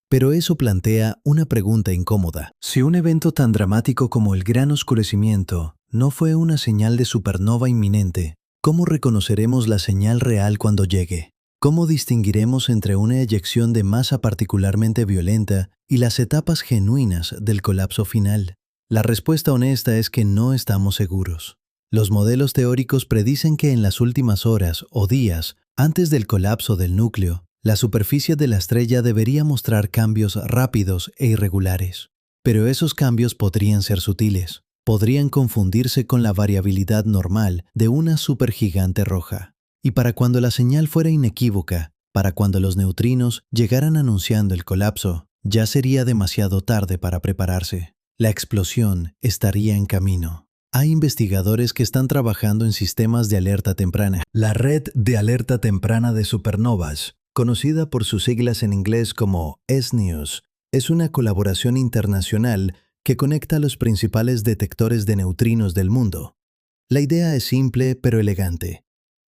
Pero eso plantea una pregunta incómoda. Si un evento tan dramático como el gran oscurecimiento no fue una señal de supernova inminente, ¿cómo reconoceremos la señal real cuando llegue? ¿Cómo distinguiremos entre una eyección de masa particularmente violenta y las etapas genuinas del colapso final? La respuesta honesta es que no estamos seguros. Los modelos teóricos predicen que en las últimas horas o días, antes del colapso del núcleo, la superficie de la estrella debería mostrar cambios rápidos e irregulares. Pero esos cambios podrían ser sutiles, podrían confundirse con la variabilidad normal de una supergigante roja. Y para cuando la señal fuera inequívoca, para cuando los neutrinos llegaran anunciando el colapso, ya sería demasiado tarde para prepararse. La explosión estaría en camino. Hay investigadores que están trabajando en sistemas de alerta temprana. La Red de Alerta Temprana de Supernovas, conocida por sus siglas en inglés como ESNews, es una colaboración internacional que conecta a los principales detectores de neutrinos del mundo. La idea es simple pero elegante.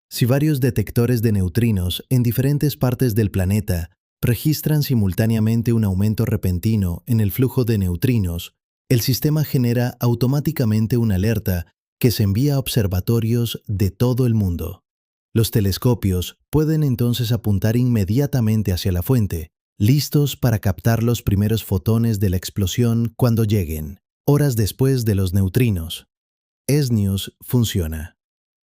Si varios detectores de neutrinos en diferentes partes del planeta registran simultáneamente un aumento repentino en el flujo de neutrinos, el sistema genera automáticamente una alerta que se envía a observatorios de todo el mundo. Los telescopios pueden entonces apuntar inmediatamente hacia la fuente, listos para captar los primeros fotones de la explosión cuando lleguen, horas después de los neutrinos. ESNews funciona.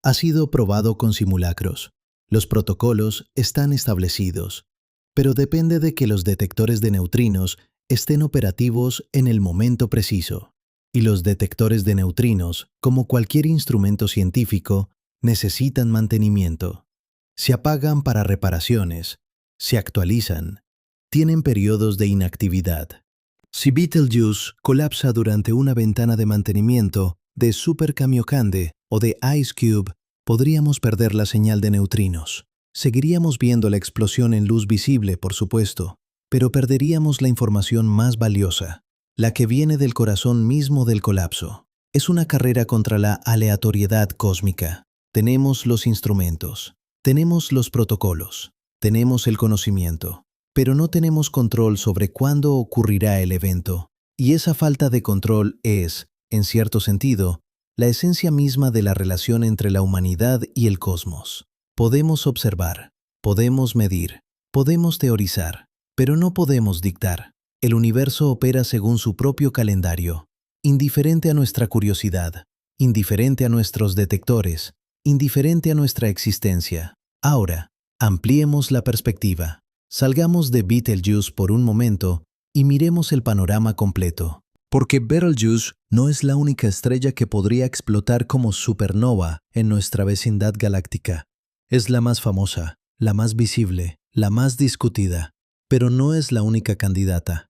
Ha sido probado con simulacros. Los protocolos están establecidos, pero depende de que los detectores de neutrinos estén operativos en el momento preciso. Y los detectores de neutrinos, como cualquier instrumento científico, necesitan mantenimiento. Se apagan para reparaciones, se actualizan, tienen periodos de inactividad. Si Betelgeuse colapsa durante una ventana de mantenimiento de Super Kamiokande o de Ice Cube, podríamos perder la señal de neutrinos. Seguiríamos viendo la explosión en luz visible, por supuesto, pero perderíamos la información más valiosa, la que viene del corazón mismo del colapso. Es una carrera contra la aleatoriedad cósmica. Tenemos los instrumentos, tenemos los protocolos, tenemos el conocimiento, pero no tenemos control sobre cuándo ocurrirá el evento. Y esa falta de control es, en cierto sentido, la esencia misma de la relación entre la humanidad y el cosmos. Podemos observar, podemos medir, podemos teorizar, pero no podemos dictar. El universo opera según su propio calendario, indiferente a nuestra curiosidad, indiferente a nuestros detectores, indiferente a nuestra existencia. Ahora, ampliemos la perspectiva. Salgamos de Betelgeuse por un momento y miremos el panorama completo. Porque Betelgeuse no es la única estrella que podría explotar como supernova en nuestra vecindad galáctica. Es la más famosa, la más visible, la más discutida, pero no es la única candidata.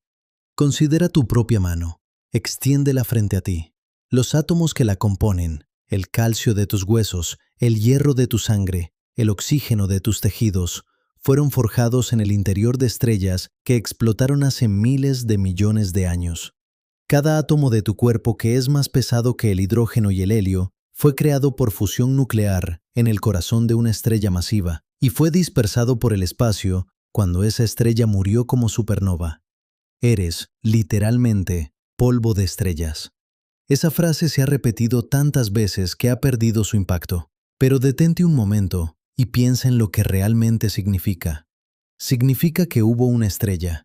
Considera tu propia mano, extiéndela frente a ti. Los átomos que la componen, el calcio de tus huesos, el hierro de tu sangre, el oxígeno de tus tejidos, fueron forjados en el interior de estrellas que explotaron hace miles de millones de años. Cada átomo de tu cuerpo, que es más pesado que el hidrógeno y el helio, fue creado por fusión nuclear en el corazón de una estrella masiva y fue dispersado por el espacio cuando esa estrella murió como supernova. Eres, literalmente, polvo de estrellas. Esa frase se ha repetido tantas veces que ha perdido su impacto. Pero detente un momento y piensa en lo que realmente significa. Significa que hubo una estrella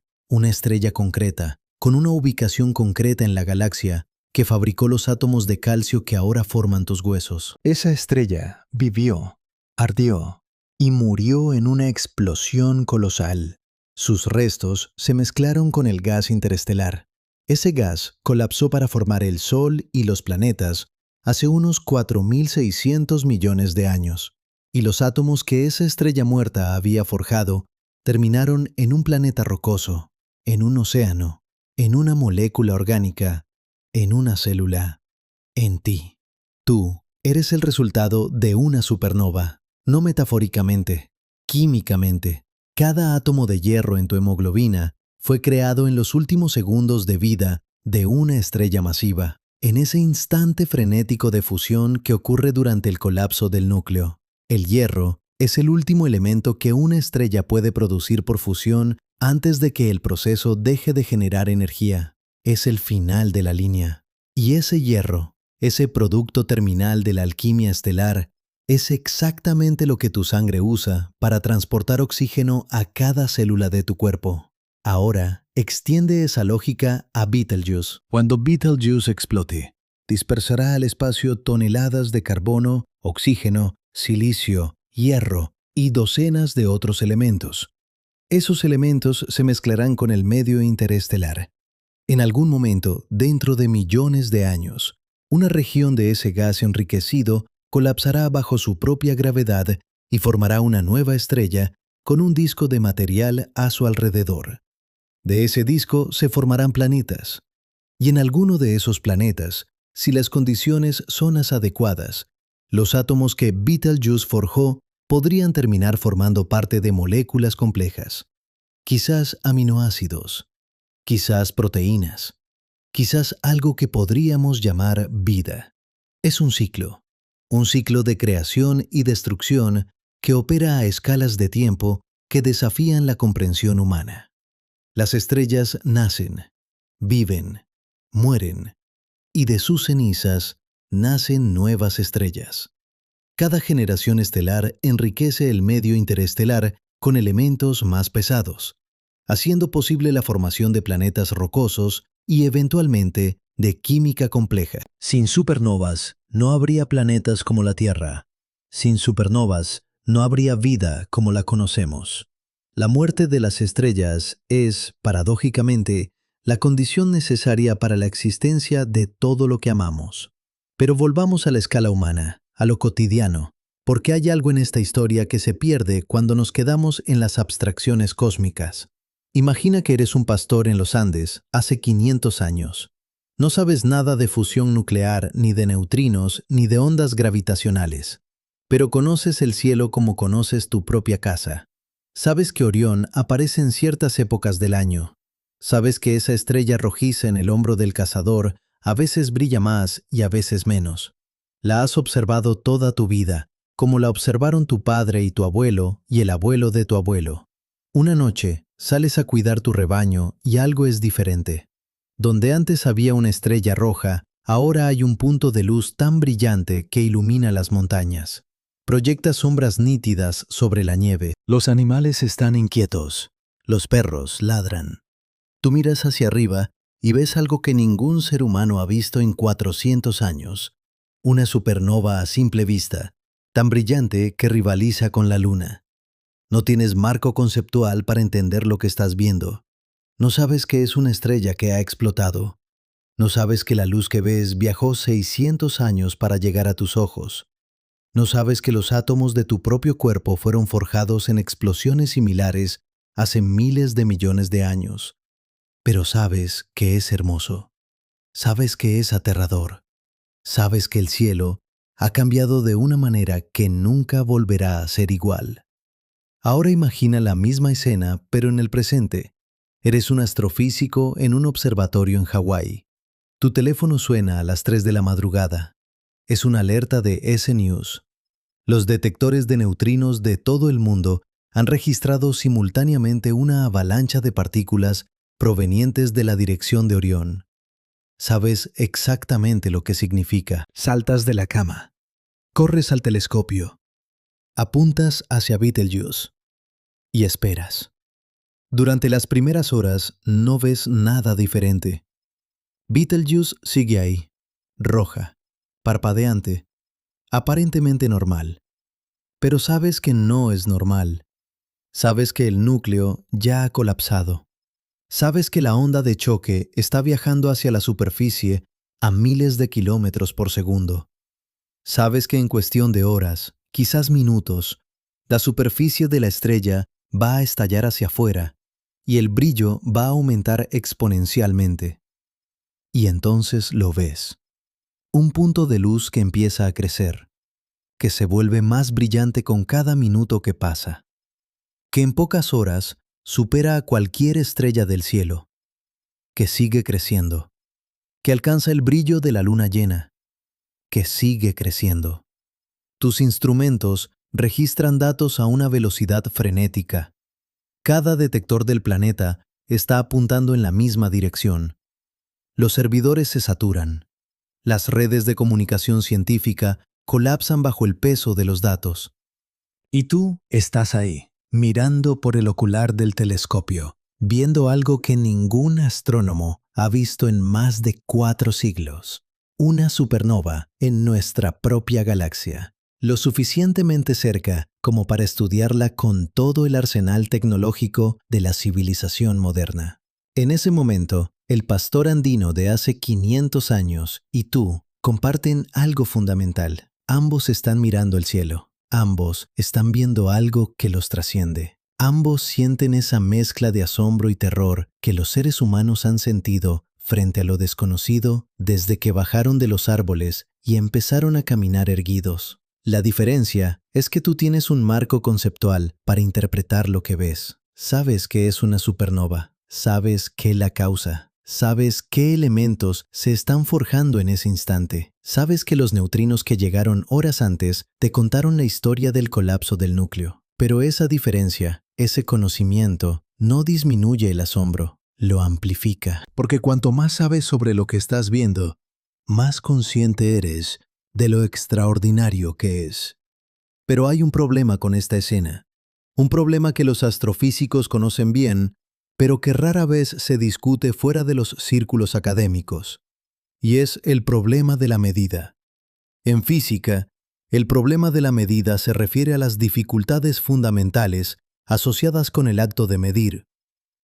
concreta, con una ubicación concreta en la galaxia, que fabricó los átomos de calcio que ahora forman tus huesos. Esa estrella vivió, ardió y murió en una explosión colosal. Sus restos se mezclaron con el gas interestelar. Ese gas colapsó para formar el Sol y los planetas hace unos 4.600 millones de años. Y los átomos que esa estrella muerta había forjado terminaron en un planeta rocoso, en un océano, en una molécula orgánica, en una célula, en ti. Tú eres el resultado de una supernova, no metafóricamente, químicamente. Cada átomo de hierro en tu hemoglobina fue creado en los últimos segundos de vida de una estrella masiva, en ese instante frenético de fusión que ocurre durante el colapso del núcleo. El hierro es el último elemento que una estrella puede producir por fusión antes de que el proceso deje de generar energía. Es el final de la línea. Y ese hierro, ese producto terminal de la alquimia estelar, es exactamente lo que tu sangre usa para transportar oxígeno a cada célula de tu cuerpo. Ahora, extiende esa lógica a Betelgeuse. Cuando Betelgeuse explote, dispersará al espacio toneladas de carbono, oxígeno, silicio, hierro y docenas de otros elementos. Esos elementos se mezclarán con el medio interestelar. En algún momento, dentro de millones de años, una región de ese gas enriquecido colapsará bajo su propia gravedad y formará una nueva estrella con un disco de material a su alrededor. De ese disco se formarán planetas. Y en alguno de esos planetas, si las condiciones son las adecuadas, los átomos que Betelgeuse forjó podrían terminar formando parte de moléculas complejas. Quizás aminoácidos, quizás proteínas, quizás algo que podríamos llamar vida. Es un ciclo de creación y destrucción que opera a escalas de tiempo que desafían la comprensión humana. Las estrellas nacen, viven, mueren, y de sus cenizas nacen nuevas estrellas. Cada generación estelar enriquece el medio interestelar con elementos más pesados, haciendo posible la formación de planetas rocosos y eventualmente de química compleja. Sin supernovas, no habría planetas como la Tierra. Sin supernovas, no habría vida como la conocemos. La muerte de las estrellas es, paradójicamente, la condición necesaria para la existencia de todo lo que amamos. Pero volvamos a la escala humana, a lo cotidiano, porque hay algo en esta historia que se pierde cuando nos quedamos en las abstracciones cósmicas. Imagina que eres un pastor en los Andes hace 500 años. No sabes nada de fusión nuclear, ni de neutrinos, ni de ondas gravitacionales. Pero conoces el cielo como conoces tu propia casa. Sabes que Orión aparece en ciertas épocas del año. Sabes que esa estrella rojiza en el hombro del cazador a veces brilla más y a veces menos. La has observado toda tu vida, como la observaron tu padre y tu abuelo y el abuelo de tu abuelo. Una noche, sales a cuidar tu rebaño y algo es diferente. Donde antes había una estrella roja, ahora hay un punto de luz tan brillante que ilumina las montañas. Proyecta sombras nítidas sobre la nieve. Los animales están inquietos. Los perros ladran. Tú miras hacia arriba y ves algo que ningún ser humano ha visto en 400 años. Una supernova a simple vista, tan brillante que rivaliza con la luna. No tienes marco conceptual para entender lo que estás viendo. No sabes que es una estrella que ha explotado. No sabes que la luz que ves viajó 600 años para llegar a tus ojos. No sabes que los átomos de tu propio cuerpo fueron forjados en explosiones similares hace miles de millones de años. Pero sabes que es hermoso. Sabes que es aterrador. Sabes que el cielo ha cambiado de una manera que nunca volverá a ser igual. Ahora imagina la misma escena, pero en el presente. Eres un astrofísico en un observatorio en Hawái. Tu teléfono suena a las 3 de la madrugada. Es una alerta de S-News. Los detectores de neutrinos de todo el mundo han registrado simultáneamente una avalancha de partículas provenientes de la dirección de Orión. Sabes exactamente lo que significa. Saltas de la cama. Corres al telescopio. Apuntas hacia Betelgeuse. Y esperas. Durante las primeras horas no ves nada diferente. Betelgeuse sigue ahí, roja, parpadeante, aparentemente normal. Pero sabes que no es normal. Sabes que el núcleo ya ha colapsado. Sabes que la onda de choque está viajando hacia la superficie a miles de kilómetros por segundo. Sabes que en cuestión de horas, quizás minutos, la superficie de la estrella va a estallar hacia afuera y el brillo va a aumentar exponencialmente. Y entonces lo ves. Un punto de luz que empieza a crecer, que se vuelve más brillante con cada minuto que pasa, que en pocas horas supera a cualquier estrella del cielo, que sigue creciendo, que alcanza el brillo de la luna llena, que sigue creciendo. Tus instrumentos registran datos a una velocidad frenética. Cada detector del planeta está apuntando en la misma dirección. Los servidores se saturan. Las redes de comunicación científica colapsan bajo el peso de los datos. Y tú estás ahí, mirando por el ocular del telescopio, viendo algo que ningún astrónomo ha visto en más de 4 siglos. Una supernova en nuestra propia galaxia, lo suficientemente cerca como para estudiarla con todo el arsenal tecnológico de la civilización moderna. En ese momento, el pastor andino de hace 500 años y tú comparten algo fundamental. Ambos están mirando el cielo. Ambos están viendo algo que los trasciende. Ambos sienten esa mezcla de asombro y terror que los seres humanos han sentido frente a lo desconocido desde que bajaron de los árboles y empezaron a caminar erguidos. La diferencia es que tú tienes un marco conceptual para interpretar lo que ves. Sabes que es una supernova. Sabes qué la causa. Sabes qué elementos se están forjando en ese instante. Sabes que los neutrinos que llegaron horas antes te contaron la historia del colapso del núcleo. Pero esa diferencia, ese conocimiento, no disminuye el asombro, lo amplifica. Porque cuanto más sabes sobre lo que estás viendo, más consciente eres de lo extraordinario que es. Pero hay un problema con esta escena. Un problema que los astrofísicos conocen bien, pero que rara vez se discute fuera de los círculos académicos. Y es el problema de la medida. En física, El problema de la medida se refiere a las dificultades fundamentales asociadas con el acto de medir.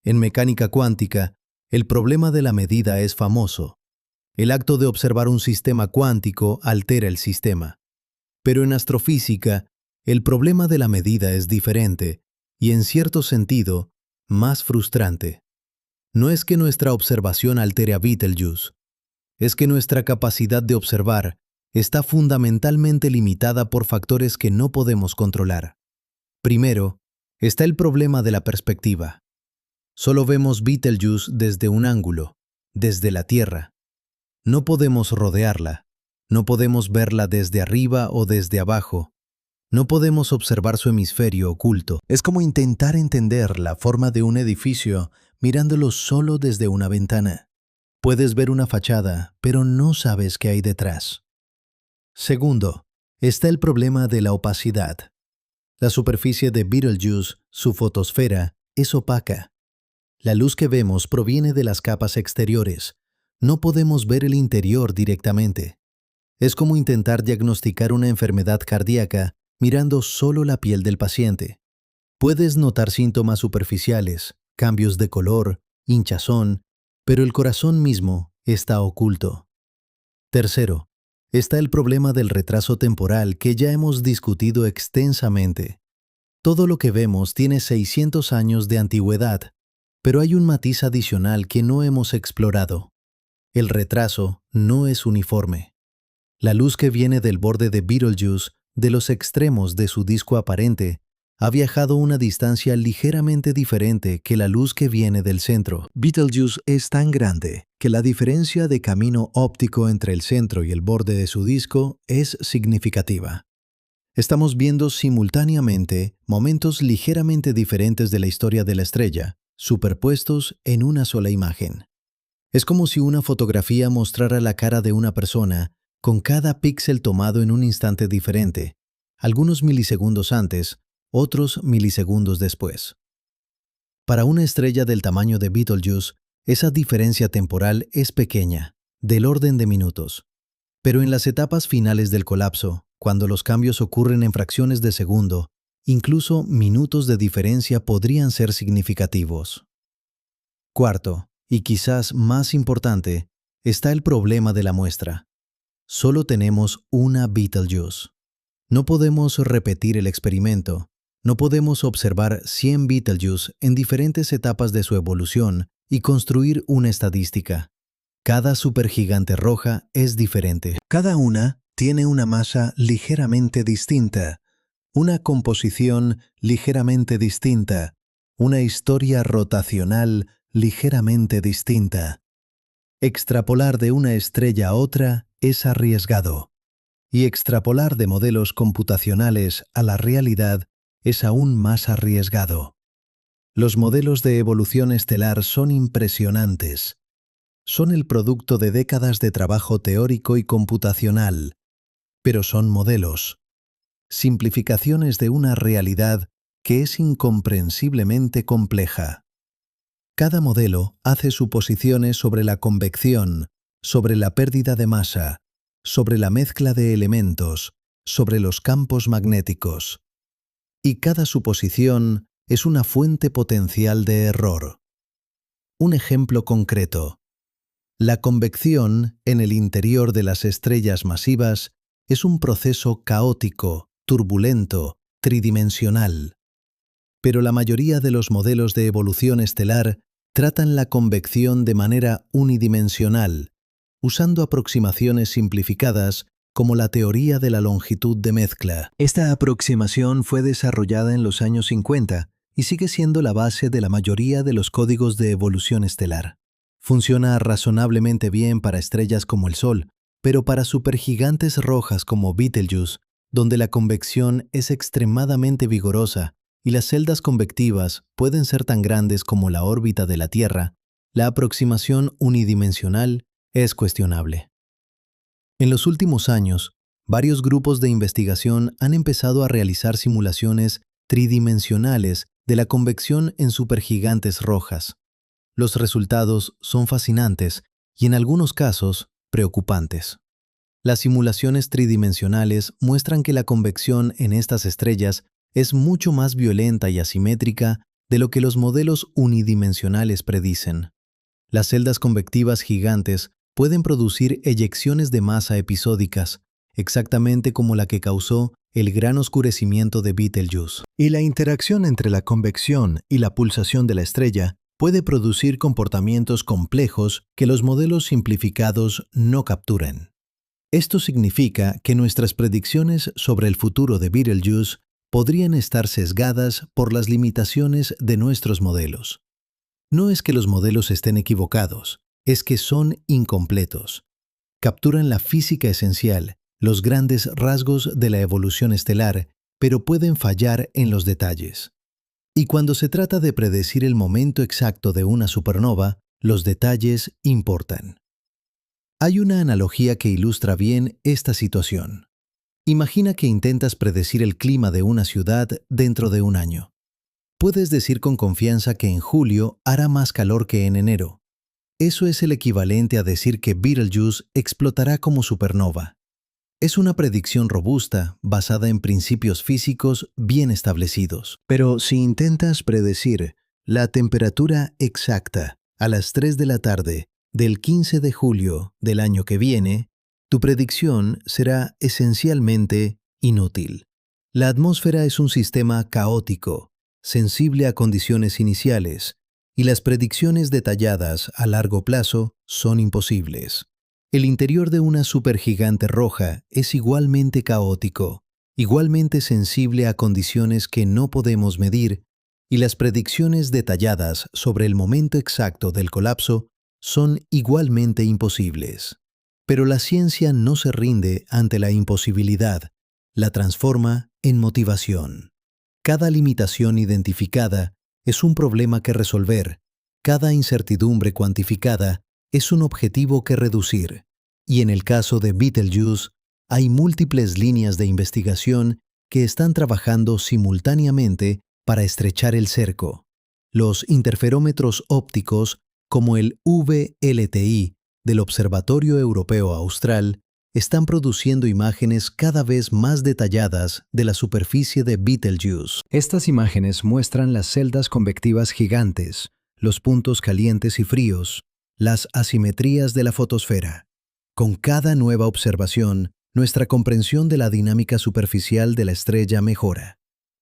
En mecánica cuántica, el problema de la medida es famoso. El acto de observar un sistema cuántico altera el sistema. Pero en astrofísica, el problema de la medida es diferente y, en cierto sentido, más frustrante. No es que nuestra observación altere a Betelgeuse, es que nuestra capacidad de observar está fundamentalmente limitada por factores que no podemos controlar. Primero, está el problema de la perspectiva. Solo vemos Betelgeuse desde un ángulo, desde la Tierra. No podemos rodearla, no podemos verla desde arriba o desde abajo. No podemos observar su hemisferio oculto. Es como intentar entender la forma de un edificio mirándolo solo desde una ventana. Puedes ver una fachada, pero no sabes qué hay detrás. Segundo, está el problema de la opacidad. La superficie de Betelgeuse, su fotosfera, es opaca. La luz que vemos proviene de las capas exteriores. No podemos ver el interior directamente. Es como intentar diagnosticar una enfermedad cardíaca mirando solo la piel del paciente. Puedes notar síntomas superficiales, cambios de color, hinchazón, pero el corazón mismo está oculto. Tercero, está el problema del retraso temporal que ya hemos discutido extensamente. Todo lo que vemos tiene 600 años de antigüedad, pero hay un matiz adicional que no hemos explorado. El retraso no es uniforme. La luz que viene del borde de Betelgeuse, de los extremos de su disco aparente, ha viajado una distancia ligeramente diferente que la luz que viene del centro. Betelgeuse es tan grande que la diferencia de camino óptico entre el centro y el borde de su disco es significativa. Estamos viendo simultáneamente momentos ligeramente diferentes de la historia de la estrella, superpuestos en una sola imagen. Es como si una fotografía mostrara la cara de una persona con cada píxel tomado en un instante diferente, algunos milisegundos antes, otros milisegundos después. Para una estrella del tamaño de Betelgeuse, esa diferencia temporal es pequeña, del orden de minutos. Pero en las etapas finales del colapso, cuando los cambios ocurren en fracciones de segundo, incluso minutos de diferencia podrían ser significativos. Cuarto, y quizás más importante, está el problema de la muestra. Solo tenemos una Betelgeuse. No podemos repetir el experimento. No podemos observar 100 Betelgeuse en diferentes etapas de su evolución y construir una estadística. Cada supergigante roja es diferente. Cada una tiene una masa ligeramente distinta, una composición ligeramente distinta, una historia rotacional ligeramente distinta. Extrapolar de una estrella a otra es arriesgado, y extrapolar de modelos computacionales a la realidad es aún más arriesgado. Los modelos de evolución estelar son impresionantes. Son el producto de décadas de trabajo teórico y computacional, pero son modelos, simplificaciones de una realidad que es incomprensiblemente compleja. Cada modelo hace suposiciones sobre la convección, sobre la pérdida de masa, sobre la mezcla de elementos, sobre los campos magnéticos. Y cada suposición es una fuente potencial de error. Un ejemplo concreto. La convección en el interior de las estrellas masivas es un proceso caótico, turbulento, tridimensional. Pero la mayoría de los modelos de evolución estelar tratan la convección de manera unidimensional, usando aproximaciones simplificadas como la teoría de la longitud de mezcla. Esta aproximación fue desarrollada en los años 50 y sigue siendo la base de la mayoría de los códigos de evolución estelar. Funciona razonablemente bien para estrellas como el Sol, pero para supergigantes rojas como Betelgeuse, donde la convección es extremadamente vigorosa y las celdas convectivas pueden ser tan grandes como la órbita de la Tierra, la aproximación unidimensional es cuestionable. En los últimos años, varios grupos de investigación han empezado a realizar simulaciones tridimensionales de la convección en supergigantes rojas. Los resultados son fascinantes y en algunos casos preocupantes. Las simulaciones tridimensionales muestran que la convección en estas estrellas es mucho más violenta y asimétrica de lo que los modelos unidimensionales predicen. Las celdas convectivas gigantes pueden producir eyecciones de masa episódicas, exactamente como la que causó el gran oscurecimiento de Betelgeuse. Y la interacción entre la convección y la pulsación de la estrella puede producir comportamientos complejos que los modelos simplificados no capturan. Esto significa que nuestras predicciones sobre el futuro de Betelgeuse podrían estar sesgadas por las limitaciones de nuestros modelos. No es que los modelos estén equivocados, es que son incompletos. Capturan la física esencial, los grandes rasgos de la evolución estelar, pero pueden fallar en los detalles. Y cuando se trata de predecir el momento exacto de una supernova, los detalles importan. Hay una analogía que ilustra bien esta situación. Imagina que intentas predecir el clima de una ciudad dentro de un año. Puedes decir con confianza que en julio hará más calor que en enero. Eso es el equivalente a decir que Betelgeuse explotará como supernova. Es una predicción robusta, basada en principios físicos bien establecidos. Pero si intentas predecir la temperatura exacta a las 3 de la tarde del 15 de julio del año que viene, tu predicción será esencialmente inútil. La atmósfera es un sistema caótico, sensible a condiciones iniciales, y las predicciones detalladas a largo plazo son imposibles. El interior de una supergigante roja es igualmente caótico, igualmente sensible a condiciones que no podemos medir, y las predicciones detalladas sobre el momento exacto del colapso son igualmente imposibles. Pero la ciencia no se rinde ante la imposibilidad, la transforma en motivación. Cada limitación identificada es un problema que resolver, cada incertidumbre cuantificada es un objetivo que reducir, y en el caso de Betelgeuse, hay múltiples líneas de investigación que están trabajando simultáneamente para estrechar el cerco. Los interferómetros ópticos, como el VLTI del Observatorio Europeo Austral, están produciendo imágenes cada vez más detalladas de la superficie de Betelgeuse. Estas imágenes muestran las celdas convectivas gigantes, los puntos calientes y fríos, las asimetrías de la fotosfera. Con cada nueva observación, nuestra comprensión de la dinámica superficial de la estrella mejora.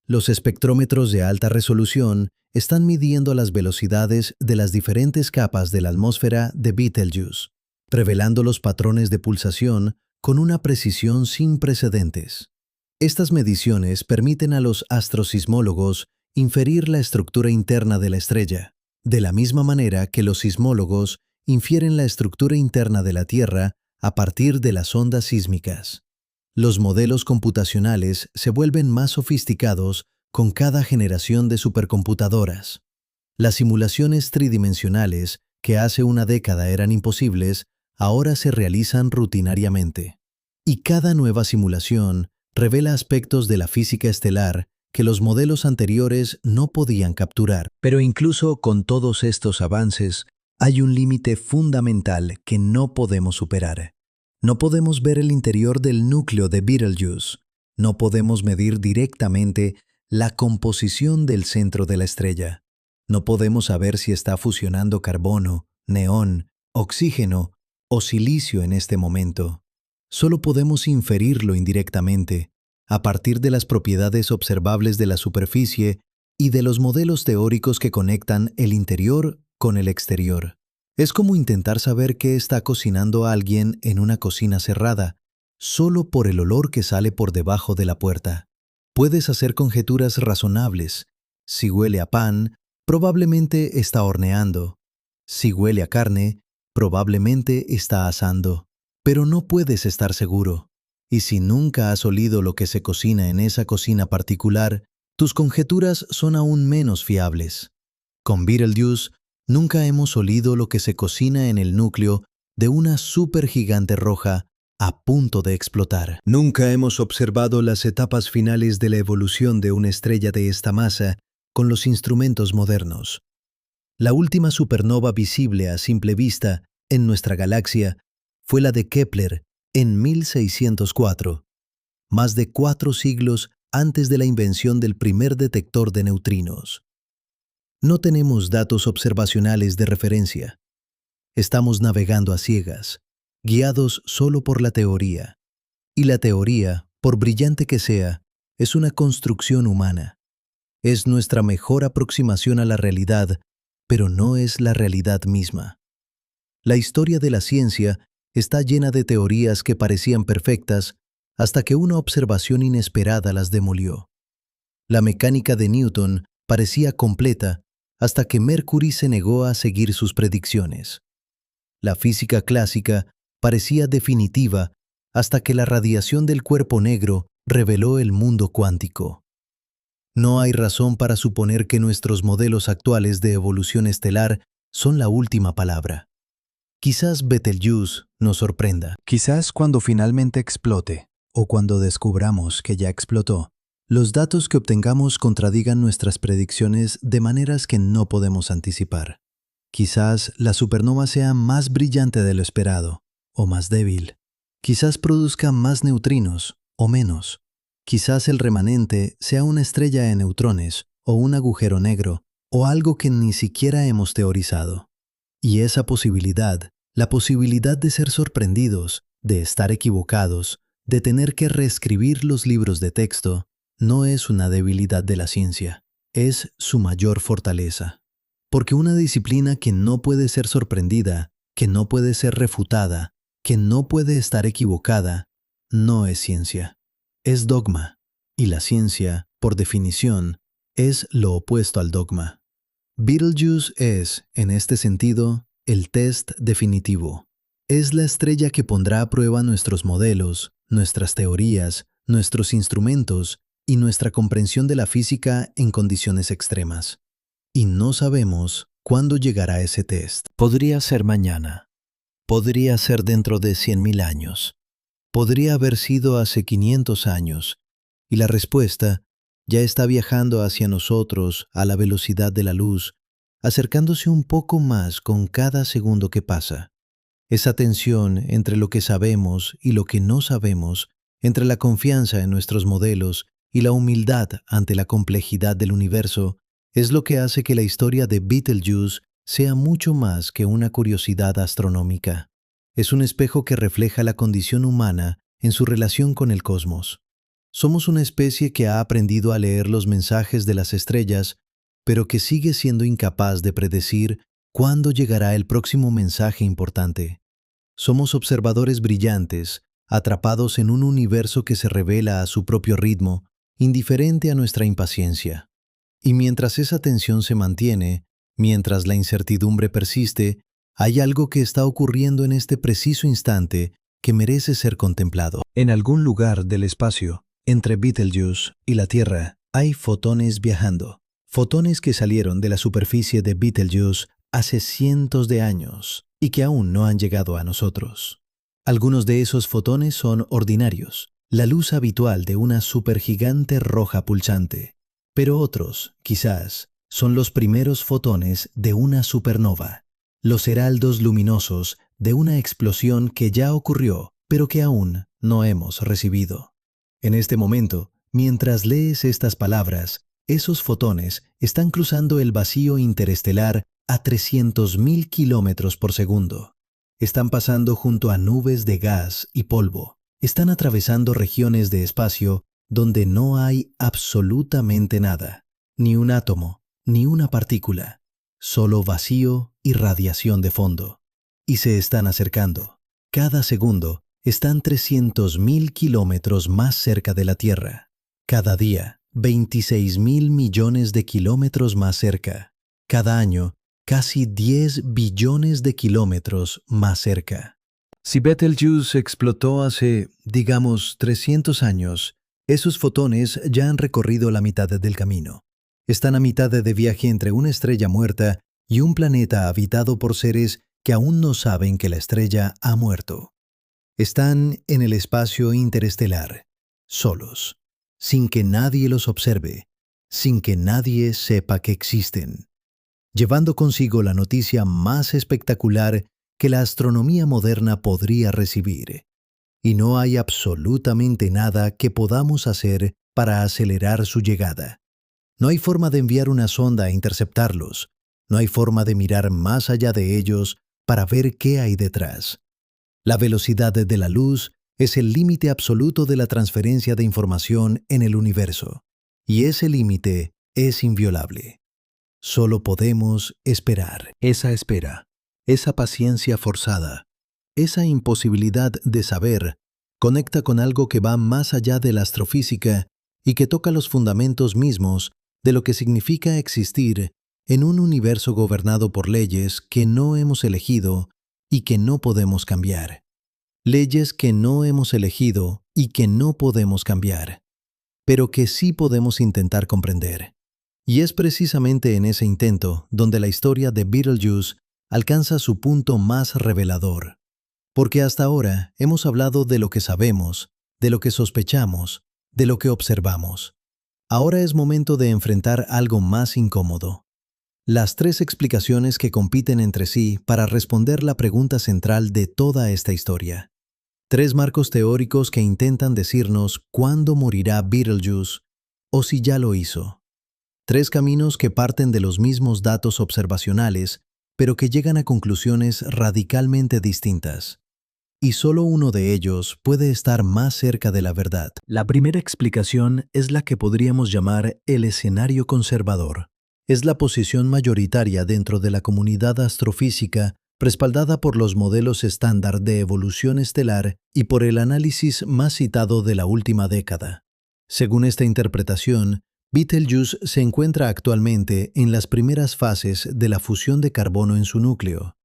Los espectrómetros de alta resolución están midiendo las velocidades de las diferentes capas de la atmósfera de Betelgeuse, revelando los patrones de pulsación con una precisión sin precedentes. Estas mediciones permiten a los astrosismólogos inferir la estructura interna de la estrella, de la misma manera que los sismólogos infieren la estructura interna de la Tierra a partir de las ondas sísmicas. Los modelos computacionales se vuelven más sofisticados con cada generación de supercomputadoras. Las simulaciones tridimensionales, que hace una década eran imposibles, ahora se realizan rutinariamente. Y cada nueva simulación revela aspectos de la física estelar que los modelos anteriores no podían capturar. Pero incluso con todos estos avances, hay un límite fundamental que no podemos superar. No podemos ver el interior del núcleo de Betelgeuse. No podemos medir directamente la composición del centro de la estrella. No podemos saber si está fusionando carbono, neón, oxígeno o silicio en este momento. Solo podemos inferirlo indirectamente, a partir de las propiedades observables de la superficie y de los modelos teóricos que conectan el interior con el exterior. Es como intentar saber qué está cocinando alguien en una cocina cerrada, solo por el olor que sale por debajo de la puerta. Puedes hacer conjeturas razonables. Si huele a pan, probablemente está horneando. Si huele a carne, probablemente está asando. Pero no puedes estar seguro. Y si nunca has olido lo que se cocina en esa cocina particular, tus conjeturas son aún menos fiables. Con Betelgeuse, nunca hemos olido lo que se cocina en el núcleo de una supergigante roja a punto de explotar. Nunca hemos observado las etapas finales de la evolución de una estrella de esta masa con los instrumentos modernos. La última supernova visible a simple vista en nuestra galaxia fue la de Kepler en 1604, más de 4 siglos antes de la invención del primer detector de neutrinos. No tenemos datos observacionales de referencia. Estamos navegando a ciegas, guiados solo por la teoría. Y la teoría, por brillante que sea, es una construcción humana. Es nuestra mejor aproximación a la realidad, pero no es la realidad misma. La historia de la ciencia está llena de teorías que parecían perfectas hasta que una observación inesperada las demolió. La mecánica de Newton parecía completa hasta que Mercury se negó a seguir sus predicciones. La física clásica parecía definitiva hasta que la radiación del cuerpo negro reveló el mundo cuántico. No hay razón para suponer que nuestros modelos actuales de evolución estelar son la última palabra. Quizás Betelgeuse nos sorprenda. Quizás cuando finalmente explote, o cuando descubramos que ya explotó, los datos que obtengamos contradigan nuestras predicciones de maneras que no podemos anticipar. Quizás la supernova sea más brillante de lo esperado, o más débil. Quizás produzca más neutrinos, o menos. Quizás el remanente sea una estrella de neutrones, o un agujero negro, o algo que ni siquiera hemos teorizado. Y esa posibilidad, la posibilidad de ser sorprendidos, de estar equivocados, de tener que reescribir los libros de texto, no es una debilidad de la ciencia, es su mayor fortaleza. Porque una disciplina que no puede ser sorprendida, que no puede ser refutada, que no puede estar equivocada, no es ciencia. Es dogma. Y la ciencia, por definición, es lo opuesto al dogma. Betelgeuse es, en este sentido, el test definitivo. Es la estrella que pondrá a prueba nuestros modelos, nuestras teorías, nuestros instrumentos y nuestra comprensión de la física en condiciones extremas. Y no sabemos cuándo llegará ese test. Podría ser mañana. Podría ser dentro de 100.000 años. Podría haber sido hace 500 años. Y la respuesta ya está viajando hacia nosotros a la velocidad de la luz, acercándose un poco más con cada segundo que pasa. Esa tensión entre lo que sabemos y lo que no sabemos, entre la confianza en nuestros modelos y la humildad ante la complejidad del universo, es lo que hace que la historia de Betelgeuse sea mucho más que una curiosidad astronómica. Es un espejo que refleja la condición humana en su relación con el cosmos. Somos una especie que ha aprendido a leer los mensajes de las estrellas, pero que sigue siendo incapaz de predecir cuándo llegará el próximo mensaje importante. Somos observadores brillantes, atrapados en un universo que se revela a su propio ritmo, indiferente a nuestra impaciencia. Y mientras esa tensión se mantiene, mientras la incertidumbre persiste, hay algo que está ocurriendo en este preciso instante que merece ser contemplado. En algún lugar del espacio, entre Betelgeuse y la Tierra, hay fotones viajando. Fotones que salieron de la superficie de Betelgeuse hace cientos de años y que aún no han llegado a nosotros. Algunos de esos fotones son ordinarios, la luz habitual de una supergigante roja pulsante. Pero otros, quizás, son los primeros fotones de una supernova, los heraldos luminosos de una explosión que ya ocurrió, pero que aún no hemos recibido. En este momento, mientras lees estas palabras, esos fotones están cruzando el vacío interestelar a 300.000 kilómetros por segundo. Están pasando junto a nubes de gas y polvo. Están atravesando regiones de espacio donde no hay absolutamente nada, ni un átomo, ni una partícula, solo vacío y radiación de fondo. Y se están acercando. Cada segundo están 300.000 kilómetros más cerca de la Tierra. Cada día, 26.000 millones de kilómetros más cerca. Cada año, casi 10 billones de kilómetros más cerca. Si Betelgeuse explotó hace, digamos, 300 años, esos fotones ya han recorrido la mitad del camino. Están a mitad de viaje entre una estrella muerta y un planeta habitado por seres que aún no saben que la estrella ha muerto. Están en el espacio interestelar, solos, sin que nadie los observe, sin que nadie sepa que existen, llevando consigo la noticia más espectacular que la astronomía moderna podría recibir. y no hay absolutamente nada que podamos hacer para acelerar su llegada. No hay forma de enviar una sonda a interceptarlos. No hay forma de mirar más allá de ellos para ver qué hay detrás. La velocidad de la luz es el límite absoluto de la transferencia de información en el universo, y ese límite es inviolable. Solo podemos esperar. Esa espera, esa paciencia forzada, esa imposibilidad de saber, conecta con algo que va más allá de la astrofísica y que toca los fundamentos mismos de lo que significa existir en un universo gobernado por leyes que no hemos elegido y que no podemos cambiar. Leyes que no hemos elegido y que no podemos cambiar, pero que sí podemos intentar comprender. Y es precisamente en ese intento donde la historia de Betelgeuse alcanza su punto más revelador. Porque hasta ahora hemos hablado de lo que sabemos, de lo que sospechamos, de lo que observamos. Ahora es momento de enfrentar algo más incómodo. Las tres explicaciones que compiten entre sí para responder la pregunta central de toda esta historia. Tres marcos teóricos que intentan decirnos cuándo morirá Betelgeuse o si ya lo hizo. Tres caminos que parten de los mismos datos observacionales, pero que llegan a conclusiones radicalmente distintas. Y solo uno de ellos puede estar más cerca de la verdad. La primera explicación es la que podríamos llamar el escenario conservador. Es la posición mayoritaria dentro de la comunidad astrofísica, respaldada por los modelos estándar de evolución estelar y por el análisis más citado de la última década. Según esta interpretación, Betelgeuse se encuentra actualmente en las primeras fases de la fusión de carbono en su núcleo.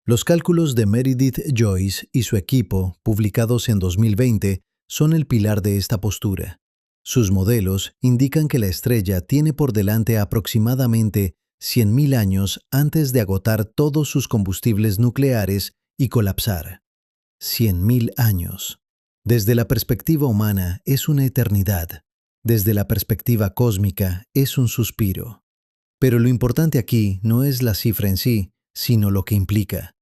Los cálculos de Meredith Joyce y su equipo, publicados en 2020, son el pilar de esta postura. Sus modelos indican que la estrella tiene por delante aproximadamente 100.000 años antes de agotar todos sus combustibles nucleares y colapsar. 100.000 años. Desde la perspectiva humana es una eternidad. Desde la perspectiva cósmica es un suspiro. Pero lo importante aquí no es la cifra en sí, sino lo que implica.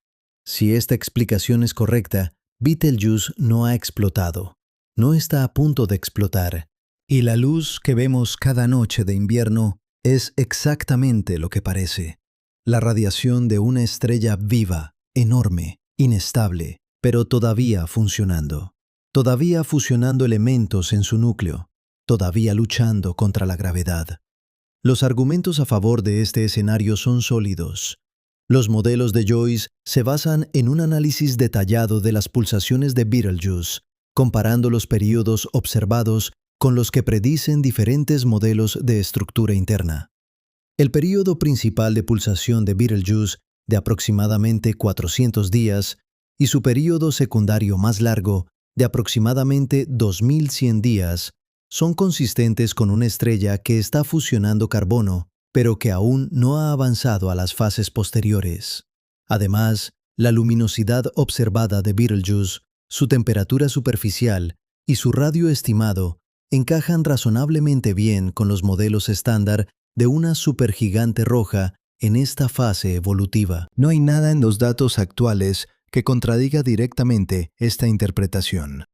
Si esta explicación es correcta, Betelgeuse no ha explotado. No está a punto de explotar. Y la luz que vemos cada noche de invierno es exactamente lo que parece. La radiación de una estrella viva, enorme, inestable, pero todavía funcionando. Todavía fusionando elementos en su núcleo. Todavía luchando contra la gravedad. Los argumentos a favor de este escenario son sólidos. Los modelos de Joyce se basan en un análisis detallado de las pulsaciones de Betelgeuse, comparando los períodos observados con los que predicen diferentes modelos de estructura interna. El período principal de pulsación de Betelgeuse, de aproximadamente 400 días, y su período secundario más largo, de aproximadamente 2100 días, son consistentes con una estrella que está fusionando carbono, pero que aún no ha avanzado a las fases posteriores. Además, la luminosidad observada de Betelgeuse, su temperatura superficial y su radio estimado encajan razonablemente bien con los modelos estándar de una supergigante roja en esta fase evolutiva. No hay nada en los datos actuales que contradiga directamente esta interpretación.